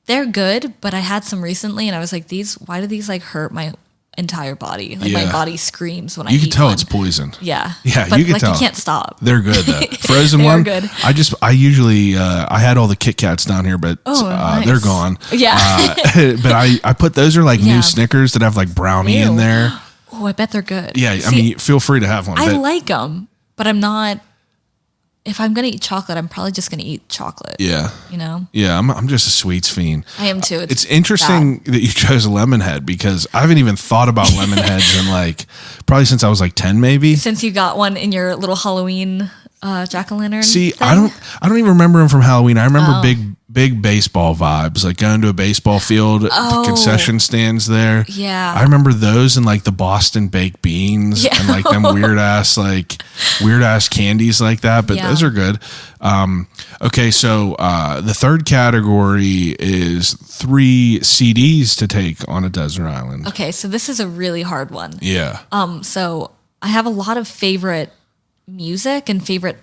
They're good, but I had some recently, and I was like, why do these like hurt my entire body? Like Yeah. my body screams when I You eat can tell one. it's poison. Yeah. Yeah, but you can like tell. you can't stop. They're good though. Frozen They are one. good. I usually I had all the Kit Kats down here, but nice. they're gone. Yeah. But I put those are like Yeah. new Snickers that have like brownie in Ew. there. Oh, I bet they're good. Yeah, I See, mean, feel free to have one. I but like them, but I'm not. If I'm gonna eat chocolate, I'm probably just gonna eat chocolate. yeah, You know, yeah. I'm just a sweets fiend. I am too. It's interesting that you chose Lemonhead because I haven't even thought about Lemonheads in like probably since I was like 10, maybe. Since you got one in your little Halloween jack o' lantern. See, thing. I don't even remember them from Halloween. I remember Oh. big baseball vibes, like going to a baseball field, the concession stands there. Yeah. I remember those and like the Boston baked beans Yeah. and like them weird ass candies like that. But Yeah. those are good. Okay, so the third category is 3 CDs to take on a desert island. Okay, so this is a really hard one. Yeah. So I have a lot of favorite music and favorite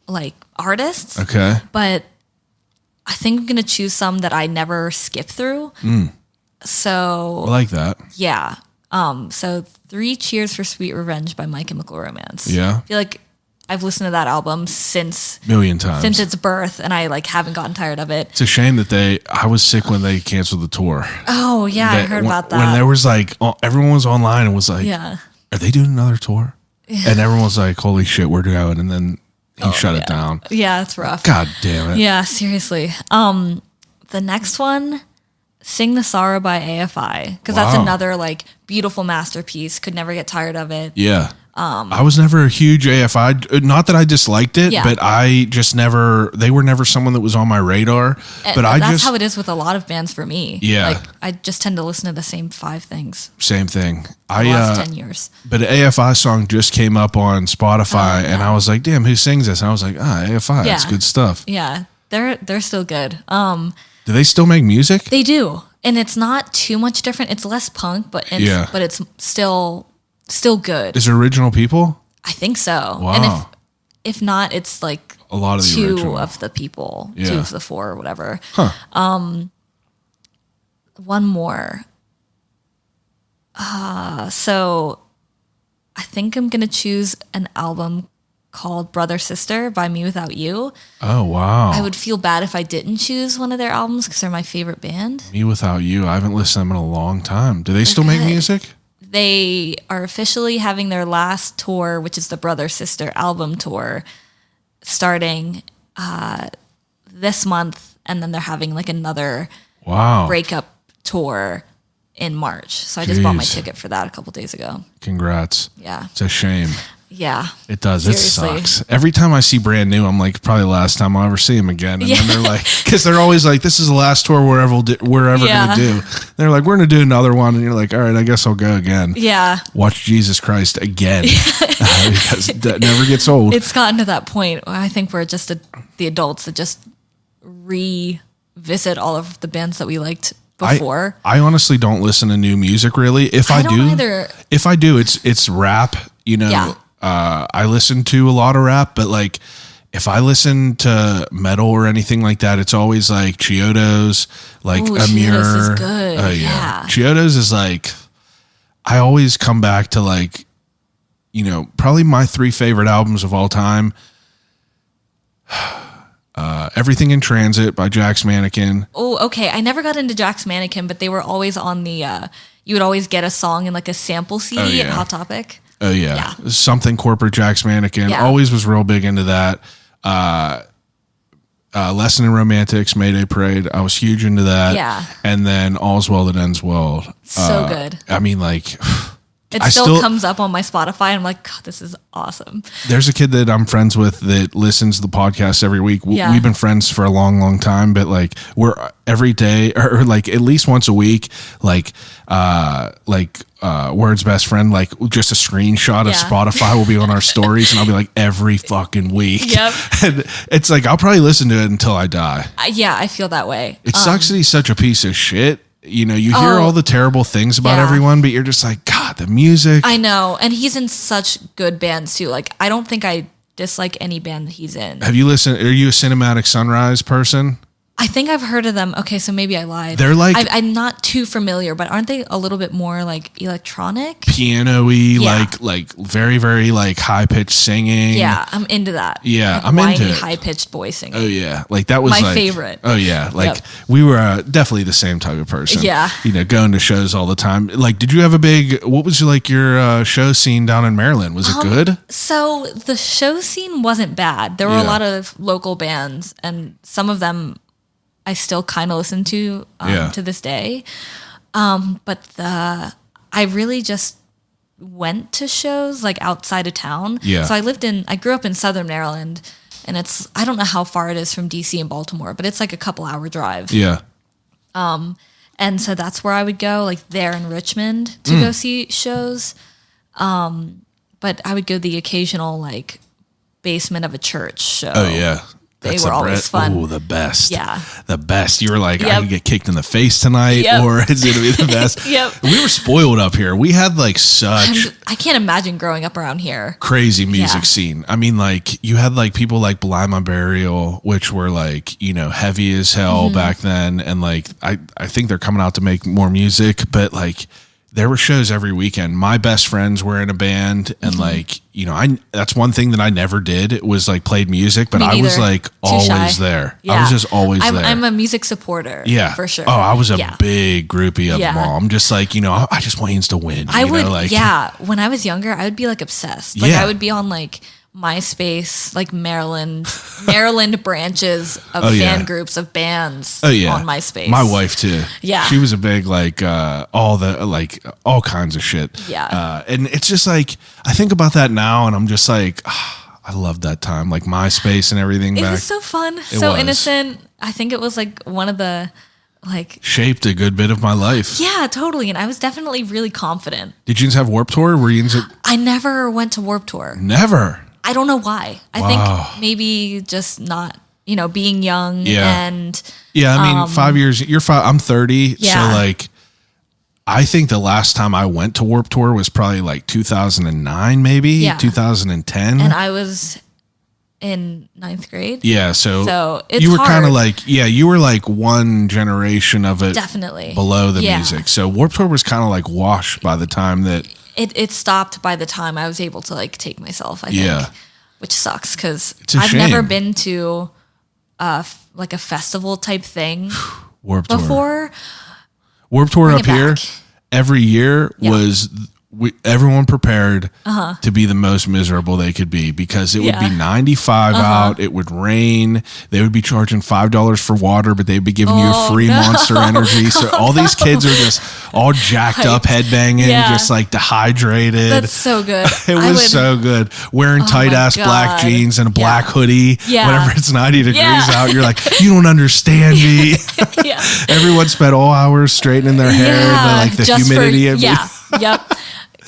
like artists, Okay. but I think I'm gonna choose some that I never skip through. So I like that. yeah. So 3 Cheers for Sweet Revenge by My Chemical Romance. Yeah. I feel like I've listened to that album since Million times. its birth, and I like haven't gotten tired of it. It's a shame that I was sick when they canceled the tour. Oh yeah, I heard about that. When there was like, everyone was online and was like, yeah. are they doing another tour? And everyone was like, holy shit, we're going. And then he shut it down. Yeah, it's rough. God damn it. Yeah, seriously. The next one, Sing the Sorrow by AFI, because that's Wow. another like beautiful masterpiece. Could never get tired of it. Yeah. I was never a huge AFI. Not that I disliked it, Yeah. but I just they were never someone that was on my radar. But That's how it is with a lot of bands for me. Yeah. Like I just tend to listen to the same 5 things same thing. the last 10 years. But an AFI song just came up on Spotify and I was like, damn, who sings this? And I was like, AFI, that's Yeah. good stuff. Yeah, they're still good. Do they still make music? They do, and it's not too much different. It's less punk, but it's still good. Is it original people? I think so. Wow. And if not, it's like A lot of the 2 original. of the people, Yeah. 2 of the 4 or whatever. Huh. One more. So I think I'm gonna choose an album called Brother Sister by Me Without You. Oh, wow. I would feel bad if I didn't choose one of their albums because they're my favorite band. Me Without You. I haven't listened to them in a long time. Do they still make good. music? They are officially having their last tour, which is the Brother Sister album tour, starting this month, and then they're having like another Wow. breakup tour in March. So I just bought my Jeez. ticket for that a couple days ago. Congrats. Yeah. It's a shame. Yeah. It does. Seriously. It sucks. Every time I see Brand New, I'm like, probably the last time I'll ever see them again. And then they're like, because they're always like, this is the last tour we're ever going to do. They're like, we're going to do another one. And you're like, all right, I guess I'll go again. Yeah. Watch Jesus Christ again. Because that never gets old. It's gotten to that point where I think we're just the adults that just revisit all of the bands that we liked before. I honestly don't listen to new music really. If I don't do, either. If I do, it's rap. You know, Yeah. I listen to a lot of rap, but like if I listen to metal or anything like that, it's always like Chiodos, like Ooh, Amir. Chiodos is good. Oh Yeah. Chiodos is like, I always come back to like, you know, probably my 3 favorite albums of all time. Everything in Transit by Jack's Mannequin. Oh, okay. I never got into Jack's Mannequin, but they were always on the, you would always get a song in like a sample CD at Hot Topic. Oh yeah. Yeah. Something Corporate Jack's Mannequin. Yeah. Always was real big into that. Lesson in Romantics, Mayday Parade. I was huge into that. Yeah. And then All's Well That Ends Well. So good. I mean, like, It I still still- comes up on my Spotify. And I'm like, God, this is awesome. there's a kid that I'm friends with that listens to the podcast every week. Yeah. We've been friends for a long, long time, but like we're every day or like at least once a week, Word's best friend, like just a screenshot of Yeah. Spotify will be on our stories and I'll be like every fucking week. Yep. And it's like, I'll probably listen to it until I die. Yeah, I feel that way. It sucks that he's such a piece of shit. You know, you hear all the terrible things about Yeah. everyone, but you're just like, God, the music. I know. And he's in such good bands too. Like, I don't think I dislike any band that he's in. Have you listened? Are you a Cinematic Sunrise person? I think I've heard of them. Okay, so maybe I lied. They're like- I'm not too familiar, but aren't they a little bit more like electronic? Piano-y, Yeah. like very, very like high-pitched singing. Yeah, I'm into that. Yeah, Like I'm into whiny, it. high-pitched voice singing. Oh yeah, like that was My like, favorite. Oh yeah, like Yep. we were definitely the same type of person. Yeah. you know, going to shows all the time. Like, did you have what was your show scene down in Maryland? Was it good? So the show scene wasn't bad. There were Yeah. a lot of local bands, and some of them I still kind of listen to to this day. But I really just went to shows like outside of town. Yeah. So I grew up in Southern Maryland, and I don't know how far it is from DC and Baltimore, but it's like a couple hour drive. Yeah, And so that's where I would go, like there in Richmond to go see shows. But I would go the occasional like basement of a church show. oh yeah. They were always fun. Oh, the best. Yeah. The best. You were like, I Yep. could get kicked in the face tonight, Yep. or it's going to be the best. Yep. We were spoiled up here. We had like such I can't imagine growing up around here. crazy music Yeah. scene. I mean, like you had like people like Blind My Burial, which were like, you know, heavy as hell Mm-hmm. back then. And like, I think they're coming out to make more music, but like there were shows every weekend. My best friends were in a band Mm-hmm. and like, you know, that's one thing that I never did. It was like played music, but Me I was neither. like Too always shy. there. Yeah. I was just always there. I'm a music supporter. Yeah, For sure. Oh, I was a Yeah. big groupie of Yeah. them all. I'm just like, you know, I just want Yins to win. I you know, would, like, yeah. When I was younger, I would be like obsessed. Like Yeah. I would be on like MySpace, like Maryland branches of Oh, yeah. fan groups of bands Oh yeah, on MySpace. My wife too. Yeah. she was a big like all kinds of shit. Yeah. And it's just like I think about that now, and I'm just like, I love that time, like MySpace and everything. It back was so fun, so was. innocent. I think it was like one of the like shaped a good bit of my life. yeah, totally. And I was definitely really confident. Did you have Warped Tour? Were you I never went to Warped Tour. never? I don't know why. I Wow. think maybe just not, being young Yeah. and Yeah, I mean, 5 years. You're 5. I'm 30. Yeah. So like, I think the last time I went to Warped Tour was probably like 2009, maybe Yeah. 2010. and I was in 9th grade. Yeah, so it's you were kind of hard. like, you were like one generation of it Definitely. below the Yeah. music. So Warped Tour was kind of like washed by the time that, It stopped by the time I was able to like take myself, I Yeah. think. Which sucks because It's a I've never shame. been to like a festival type thing Warped Tour. before. Warped Tour Bring up it here back. every year Yeah. was everyone prepared to be the most miserable they could be because it would be Yeah. 95 out. It would rain. They would be charging $5 for water, but they'd be giving you Oh, free no. Monster Energy. So all these kids are just all jacked up, headbanging, Yeah. just like dehydrated. That's so good. It was so good. Wearing tight ass black God. jeans and a black hoodie. Yeah. Whenever it's 90 degrees Yeah. out, you're like, you don't understand me. Yeah. Everyone spent all hours straightening their hair and like the just humidity of yeah. Yep.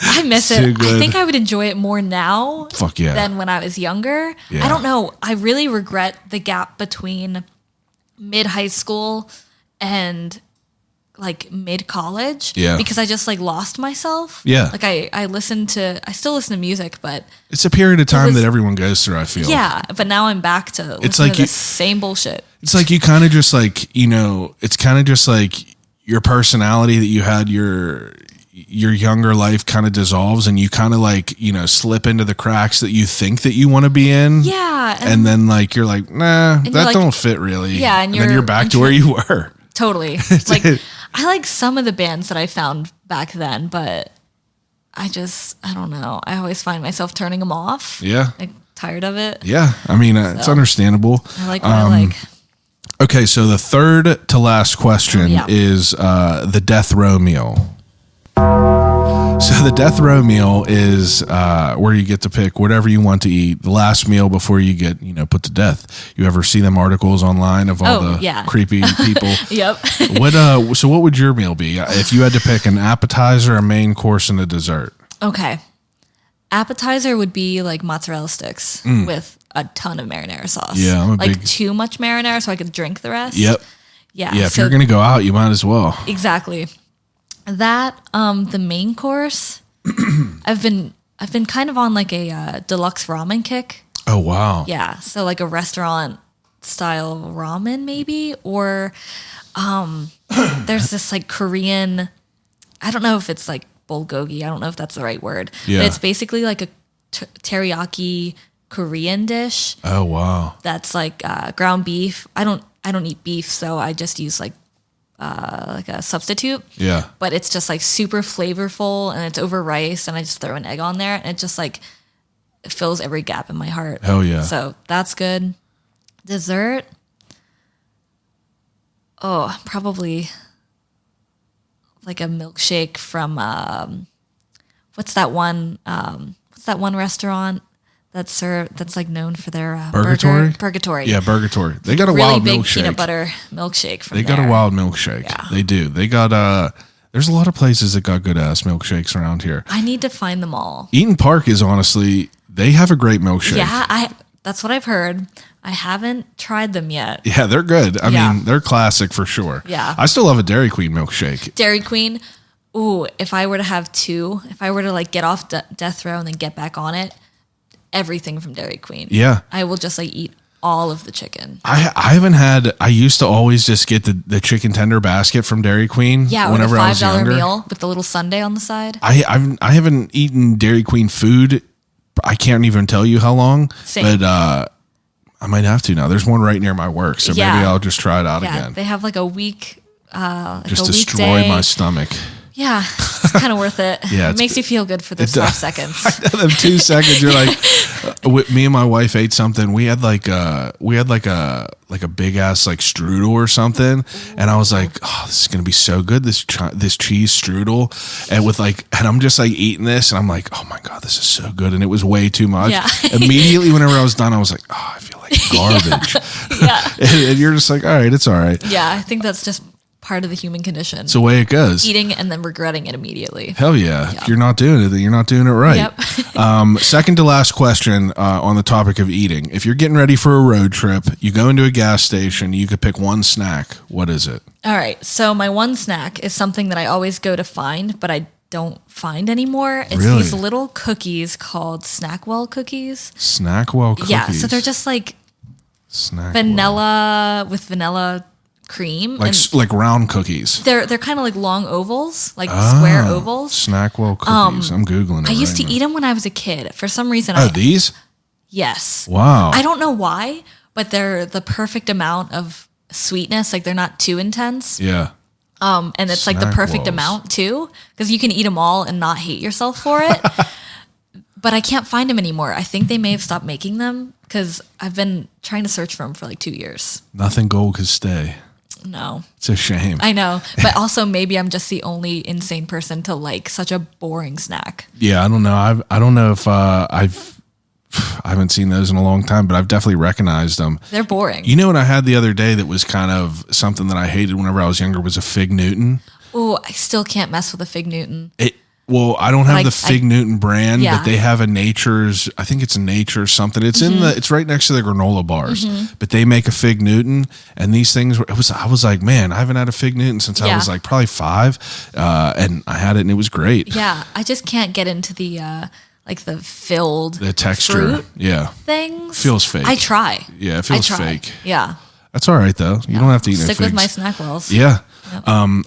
I miss So it. I good. think I would enjoy it more now Fuck yeah. than when I was younger. Yeah. I don't know. I really regret the gap between mid high school and like mid college. Yeah. Because I just like lost myself. Yeah. Like I still listen to music, but It's a period of time was- that everyone goes through, I feel. yeah. But now I'm back to It's listen like to you- the same bullshit. It's like you kind of just like, you know, it's kind of just like your personality that you had your younger life kind of dissolves and you kind of like, you know, slip into the cracks that you think that you want to be in. Yeah. And then like you're like, nah, you're that like- don't fit really. Yeah, and then you're you're back to where you were. Totally. Like I like some of the bands that I found back then, but I don't know. I always find myself turning them off. Yeah. Like tired of it. Yeah. I mean, it's understandable. I like what I like. Okay. So the third to last question Yeah. is the death row meal. So the death row meal is where you get to pick whatever you want to eat. The last meal before you get, you know, put to death. You ever see them articles online of all the yeah. creepy people? Yep. So what would your meal be if you had to pick an appetizer, a main course, and a dessert? Okay. Appetizer would be like mozzarella sticks with a ton of marinara sauce. Mm. Yeah, I'm a like big- too much marinara so I could drink the rest. Yep. Yeah. Yeah. If so you're gonna go out, you might as well. exactly. That the main course, I've been kind of on like a deluxe ramen kick. Oh wow. Yeah, so like a restaurant style ramen maybe, or there's this like Korean. I don't know if it's like bulgogi. I don't know if that's the right word. Yeah. But it's basically like a teriyaki Korean dish Oh wow. that's like ground beef. I don't eat beef, so I just use like a substitute. Yeah. But it's just like super flavorful and it's over rice and I just throw an egg on there and it just like it fills every gap in my heart. Hell yeah. So that's good. Dessert. Oh, probably like a milkshake from what's that one restaurant that's like known for their Purgatory? Purgatory. Yeah, Purgatory. They got a Really wild big milkshake. peanut butter milkshake from They got there. a wild milkshake. Yeah. They do. They got there's a lot of places that got good ass milkshakes around here. I need to find them all. Eaton Park is honestly, they have a great milkshake. Yeah, that's what I've heard. I haven't tried them yet. Yeah, they're good. I Yeah. mean, they're classic for sure. Yeah. I still love a Dairy Queen milkshake. Dairy Queen. Ooh, if I were to have two, if I were to like get off death row and then get back on it, everything from Dairy Queen. Yeah. I will just like eat all of the chicken. I haven't had, I used to always just get the chicken tender basket from Dairy Queen. Yeah, or the whenever I was $5 younger. meal with the little sundae on the side. I haven't eaten Dairy Queen food. I can't even tell you how long. Same. But I might have to now. There's one right near my work, so Yeah. maybe I'll just try it out Yeah, again. they have like a week. Like Just a destroy weekday. my stomach. Yeah, it's kind of worth it. Yeah, it makes you feel good for those it does. 5 seconds. Them 2 seconds, you're like, me and my wife ate something. We had like a big ass like strudel or something, and I was like, oh, this is gonna be so good. This cheese strudel, and I'm just like eating this, and I'm like, oh my god, this is so good, and it was way too much. Yeah. Immediately, whenever I was done, I was like, oh, I feel like garbage. Yeah, and you're just like, all right, it's all right. yeah. I think that's just part of the human condition. It's the way it goes. Eating and then regretting it immediately. Hell yeah. Yeah. If you're not doing it, then you're not doing it right. Yep. Second to last question on the topic of eating. If you're getting ready for a road trip, you go into a gas station, you could pick one snack. What is it? All right. So my one snack is something that I always go to find, but I don't find anymore. It's Really? these little cookies called Snackwell cookies. Snackwell cookies. Yeah. So they're just like Snackwell. vanilla with vanilla cream. Like round cookies. They're kind of like long ovals, like square Oh, ovals. Snackwell cookies. I'm Googling it. I used right to eat them when I was a kid. For some reason, now. Oh, these? yes. Wow. I don't know why, but they're the perfect amount of sweetness. Like they're not too intense. Yeah. And it's like the perfect Snackwells. amount too, because you can eat them all and not hate yourself for it. But I can't find them anymore. I think they may have stopped making them because I've been trying to search for them for like 2 years. Nothing gold could stay. No. It's a shame. I know. But also maybe I'm just the only insane person to like such a boring snack. Yeah, I don't know. I don't know if I haven't seen those in a long time, but I've definitely recognized them. They're boring. You know what I had the other day that was kind of something that I hated whenever I was younger was a Fig Newton. Oh, I still can't mess with a Fig Newton. Well, I don't have Like, the Fig Newton brand, Yeah. but they have a Nature's. I think it's a Nature something. It's in the. It's right next to the granola bars, but they make a Fig Newton, and these things. I was like, man, I haven't had a Fig Newton since I Yeah. was like probably 5, and I had it, and it was great. Yeah, I just can't get into the like the filled The texture, fruit yeah, things. Feels fake. I try. Yeah, it feels I try. fake. Yeah. That's all right though. You don't have to eat no Stick with figs. my snack rolls. Yeah.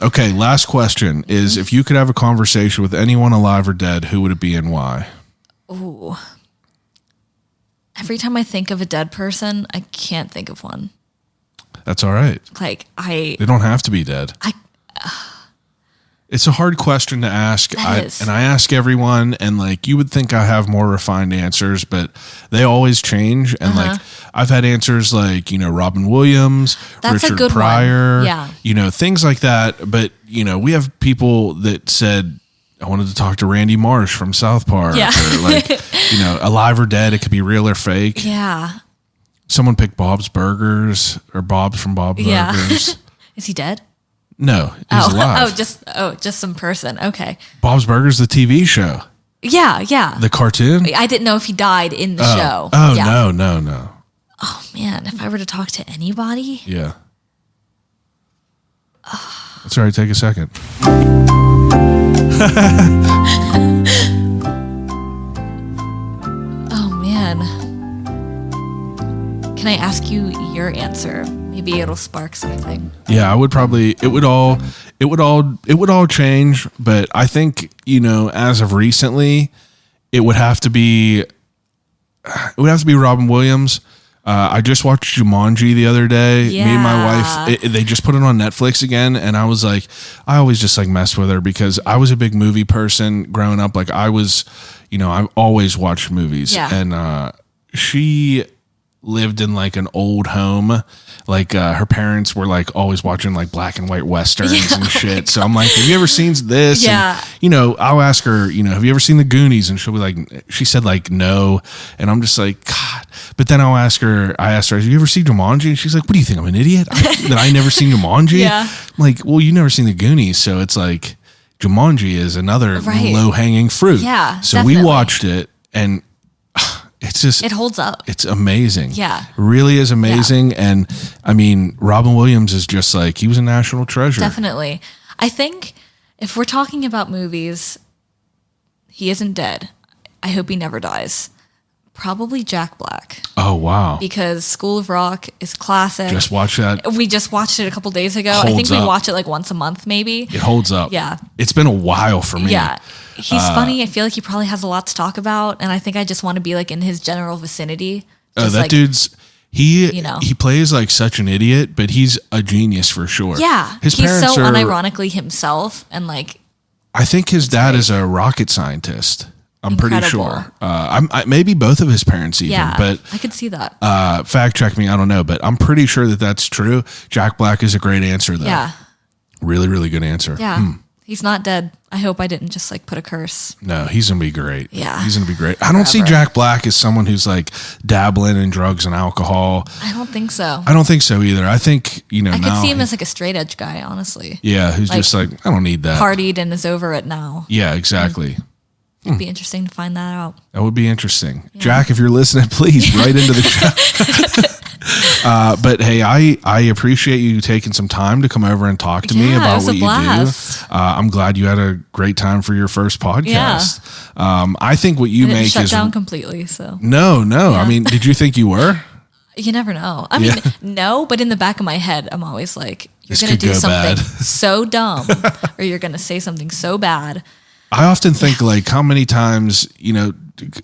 Okay. Last question is: if you could have a conversation with anyone alive or dead, who would it be and why? Ooh. Every time I think of a dead person, I can't think of one. That's all right. Like They don't have to be dead. It's a hard question to ask. That I ask everyone, and like you would think I have more refined answers, but they always change. And like I've had answers like, Robin Williams, That's a Richard good one. Pryor, Yeah. Things like that. But, we have people that said, I wanted to talk to Randy Marsh from South Park. Yeah. Or like, alive or dead. It could be real or fake. Yeah. Someone picked Bob's Burgers or Bob's from Bob's Yeah. Burgers. Is he dead? No, he's alive. Just some person. Okay. Bob's Burgers, the TV show, Yeah, yeah. the cartoon. I didn't know if he died in the show. Oh, Yeah. no. Oh man, if I were to talk to anybody, Yeah. That's all right. Take a second. oh man. Can I ask you your answer? Maybe it'll spark something. Yeah, I would probably. It would all change. But I think as of recently, it would have to be. It would have to be Robin Williams. I just watched Jumanji the other day. Me and my wife, they just put it on Netflix again, and I was like, I always just like mess with her because I was a big movie person growing up. Like I was, I've always watched movies, Yeah. and she lived in like an old home. Like her parents were like always watching like black and white westerns and shit. So I'm like, have you ever seen this? Yeah. And, I'll ask her, have you ever seen the Goonies? And she'll be like, she said like no. And I'm just like, God. But then I asked her, have you ever seen Jumanji? And she's like, what do you think? I'm an idiot that I never seen Jumanji? Yeah. I'm like, well, you never seen the Goonies. So it's like Jumanji is another Right. low hanging fruit. Yeah, So definitely. we watched it and it's just, It holds up. it's amazing. Yeah. It really is amazing. And I mean, Robin Williams is just like, he was a national treasure. Definitely. I think if we're talking about movies, he isn't dead. I hope he never dies. Probably Jack Black, Oh, wow. because School of Rock is classic. Just watch that. We just watched it a couple days ago. I think Holds we up. watch it like once a month, maybe. It holds up. Yeah. It's been a while for me. Yeah. He's funny. I feel like he probably has a lot to talk about. And I think I just want to be like in his general vicinity. Just That like, dude's, he know. he plays like such an idiot, but he's a genius for sure. Yeah. His He's parents so are, unironically himself. And like, I think his dad great. is a rocket scientist. I'm pretty Incredible. sure. Maybe both of his parents even, yeah, but I could see that. fact check me. I don't know, but I'm pretty sure that that's true. Jack Black is a great answer though. Yeah. Really, really good answer. Yeah. He's not dead. I hope I didn't just like put a curse. No, he's gonna be great. Yeah. He's gonna be great. I don't see Forever. Jack Black as someone who's like dabbling in drugs and alcohol. I don't think so. I don't think so either. I think I now could see him as like a straight edge guy, honestly. yeah, who's like, just like I don't need that. Partied and is over it now. Yeah, exactly. It'd be interesting to find that out. That would be interesting. Jack, if you're listening, please write into the show. But hey, I appreciate you taking some time to come over and talk to me Yeah, it about was a what you blast. do. I'm glad you had a great time for your first podcast. I think what you I didn't make shut is down completely, so no. I mean, did you think you were? you never know. I mean, no, but in the back of my head, I'm always like, you're This gonna could do go something bad. so dumb, or you're gonna say something so bad. I often think like how many times,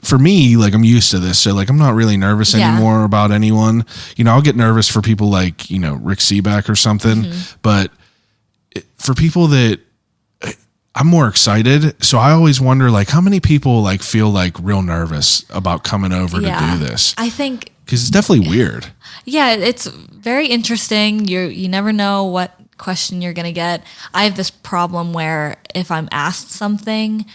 for me, like I'm used to this. So like I'm not really nervous Yeah. anymore about anyone. I'll get nervous for people like, Rick Seaback or something. Mm-hmm. But for people that I'm more excited. So I always wonder like how many people like feel like real nervous about coming over to do this. I think Because it's definitely weird. Yeah, it's very interesting. You never know what question you're going to get. I have this problem where if I'm asked something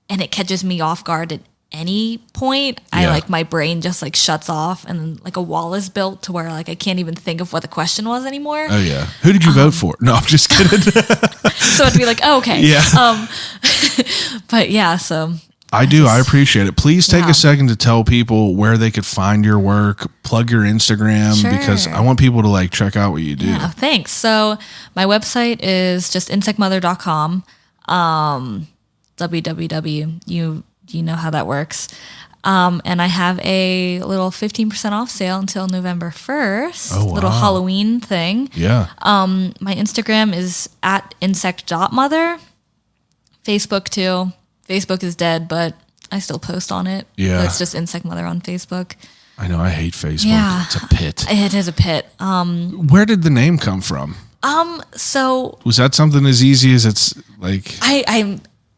and it catches me off guard at any point, Yeah. my brain just shuts off and like a wall is built to where I can't even think of what the question was anymore. Oh yeah. Who did you vote for? No, I'm just kidding. So it'd be like, oh, okay. Yeah. But yeah, so I do. I appreciate it. Please take Yeah. a second to tell people where they could find your work, plug your Instagram, Sure. because I want people to check out what you do. yeah, thanks. So my website is just insectmother.com. www. You know how that works. And I have a little 15% off sale until November 1st. Oh, wow. Little Halloween thing. Yeah. My Instagram is at insect.mother. Facebook too. Facebook is dead, but I still post on it. Yeah. So it's just Insect Mother on Facebook. I know. I hate Facebook. Yeah. It's a pit. It is a pit. Where did the name come from? So Was that something as easy as it's like?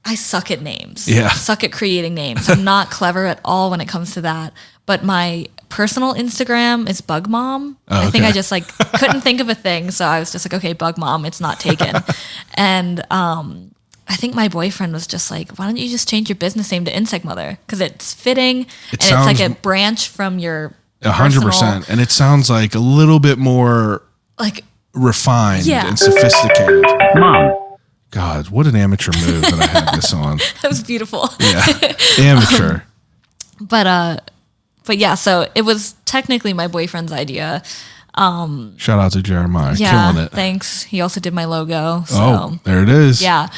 I suck at names. Yeah. I suck at creating names. I'm not clever at all when it comes to that. But my personal Instagram is Bug Mom. Oh, I think okay. I just couldn't think of a thing, so I was just like, okay, Bug Mom, it's not taken. And I think my boyfriend was just like, why don't you just change your business name to Insect Mother? Because it's fitting and it's like a branch from your 100%. And it sounds like a little bit more refined Yeah. and sophisticated. Mom. God, what an amateur move that I had this on. That was beautiful. Yeah. Amateur. But yeah, so it was technically my boyfriend's idea. Shout out to Jeremiah. Yeah, Killing it. thanks. He also did my logo. So Oh, there it is. yeah.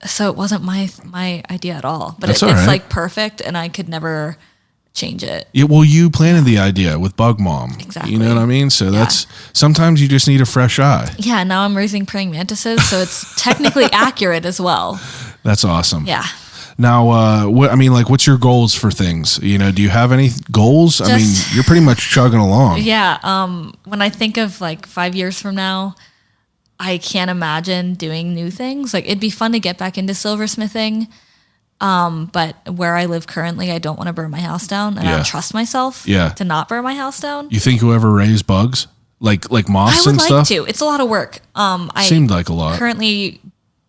So it wasn't my idea at all. But That's it's all right. perfect and I could never change it. Yeah, well, you planted the idea with Bug Mom. Exactly. You know what I mean? So that's sometimes you just need a fresh eye. Yeah, now I'm raising praying mantises, so it's technically accurate as well. That's awesome. Yeah. Now, what's your goals for things? Do you have any goals? I mean, you're pretty much chugging along. Yeah. When I think of 5 years from now, I can't imagine doing new things. It'd be fun to get back into silversmithing. But where I live currently, I don't want to burn my house down, and I Yeah. don't trust myself Yeah. to not burn my house down. You think you ever raise bugs? Like moths I would and like stuff? to. It's a lot of work. I Seemed like a lot. currently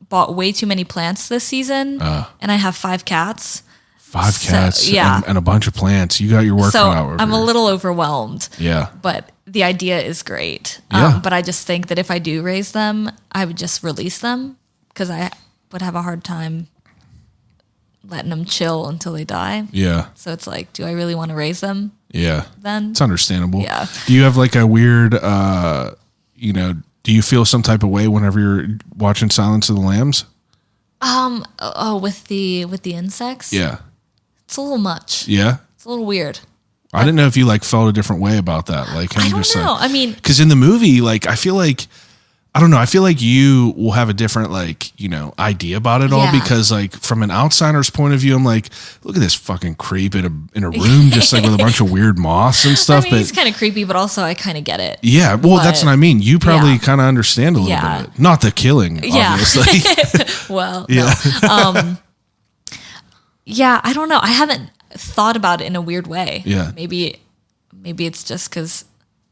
bought way too many plants this season, and I have 5 cats. 5 cats yeah. and a bunch of plants. You got your work So cut out. over I'm a here. little overwhelmed. Yeah. But the idea is great. Yeah. But I just think that if I do raise them, I would just release them because I would have a hard time letting them chill until they die. Yeah. So it's do I really want to raise them Yeah. then? It's understandable. Yeah. Do you have a weird, do you feel some type of way whenever you're watching Silence of the Lambs? With the insects? Yeah. It's a little much. Yeah. It's a little weird. I didn't know if you felt a different way about that. I don't know. I mean, because in the movie, I feel I don't know. I feel like you will have a different, idea about it all Yeah. because, from an outsider's point of view, I'm like, look at this fucking creep in a room just with a bunch of weird moths and I stuff. mean, but he's kind of creepy, but also I kind of get it. yeah, well, that's But- what I mean. You probably yeah. kind of understand a little Yeah. bit of it. Not the killing, Yeah. obviously. Well, Yeah. no. Yeah, I don't know. I haven't thought about it in a weird way. Yeah. Maybe it's just because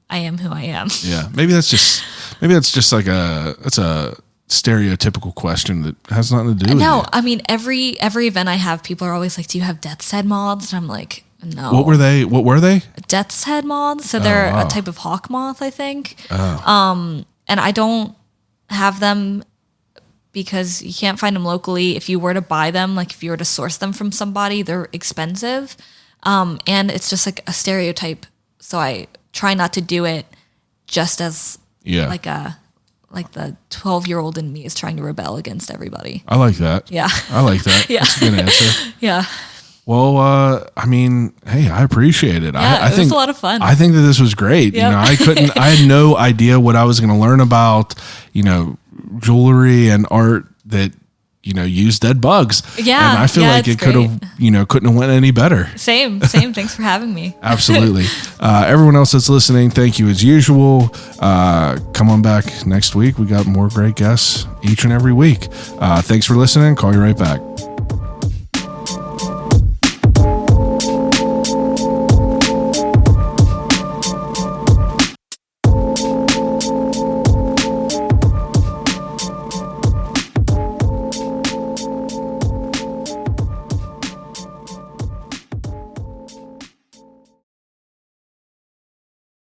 I am who I am. Yeah, maybe that's just that's a stereotypical question that has nothing to do with No, it. I mean every event I have, people are always like, "Do you have death's head moths?" And I'm like, "No." What were they? Death's head moths? So they're wow. a type of hawk moth, I think. And I don't have them because you can't find them locally. If you were to buy them, if you were to source them from somebody, they're expensive. And it's just a stereotype. So I try not to do it just as Yeah. the 12-year-old in me is trying to rebel against everybody. I like that. Yeah. I like that. Yeah. That's a good answer. Yeah. Well, I mean, hey, I appreciate it. Yeah, I it was think a lot of fun. I think that this was great. Yep. I had no idea what I was going to learn about, jewelry and art that, use dead bugs. Yeah, And I feel yeah, like it's it could have, couldn't have went any better. Same. Thanks for having me. Absolutely. Everyone else that's listening, thank you as usual. Come on back next week. We got more great guests each and every week. Thanks for listening. Call you right back.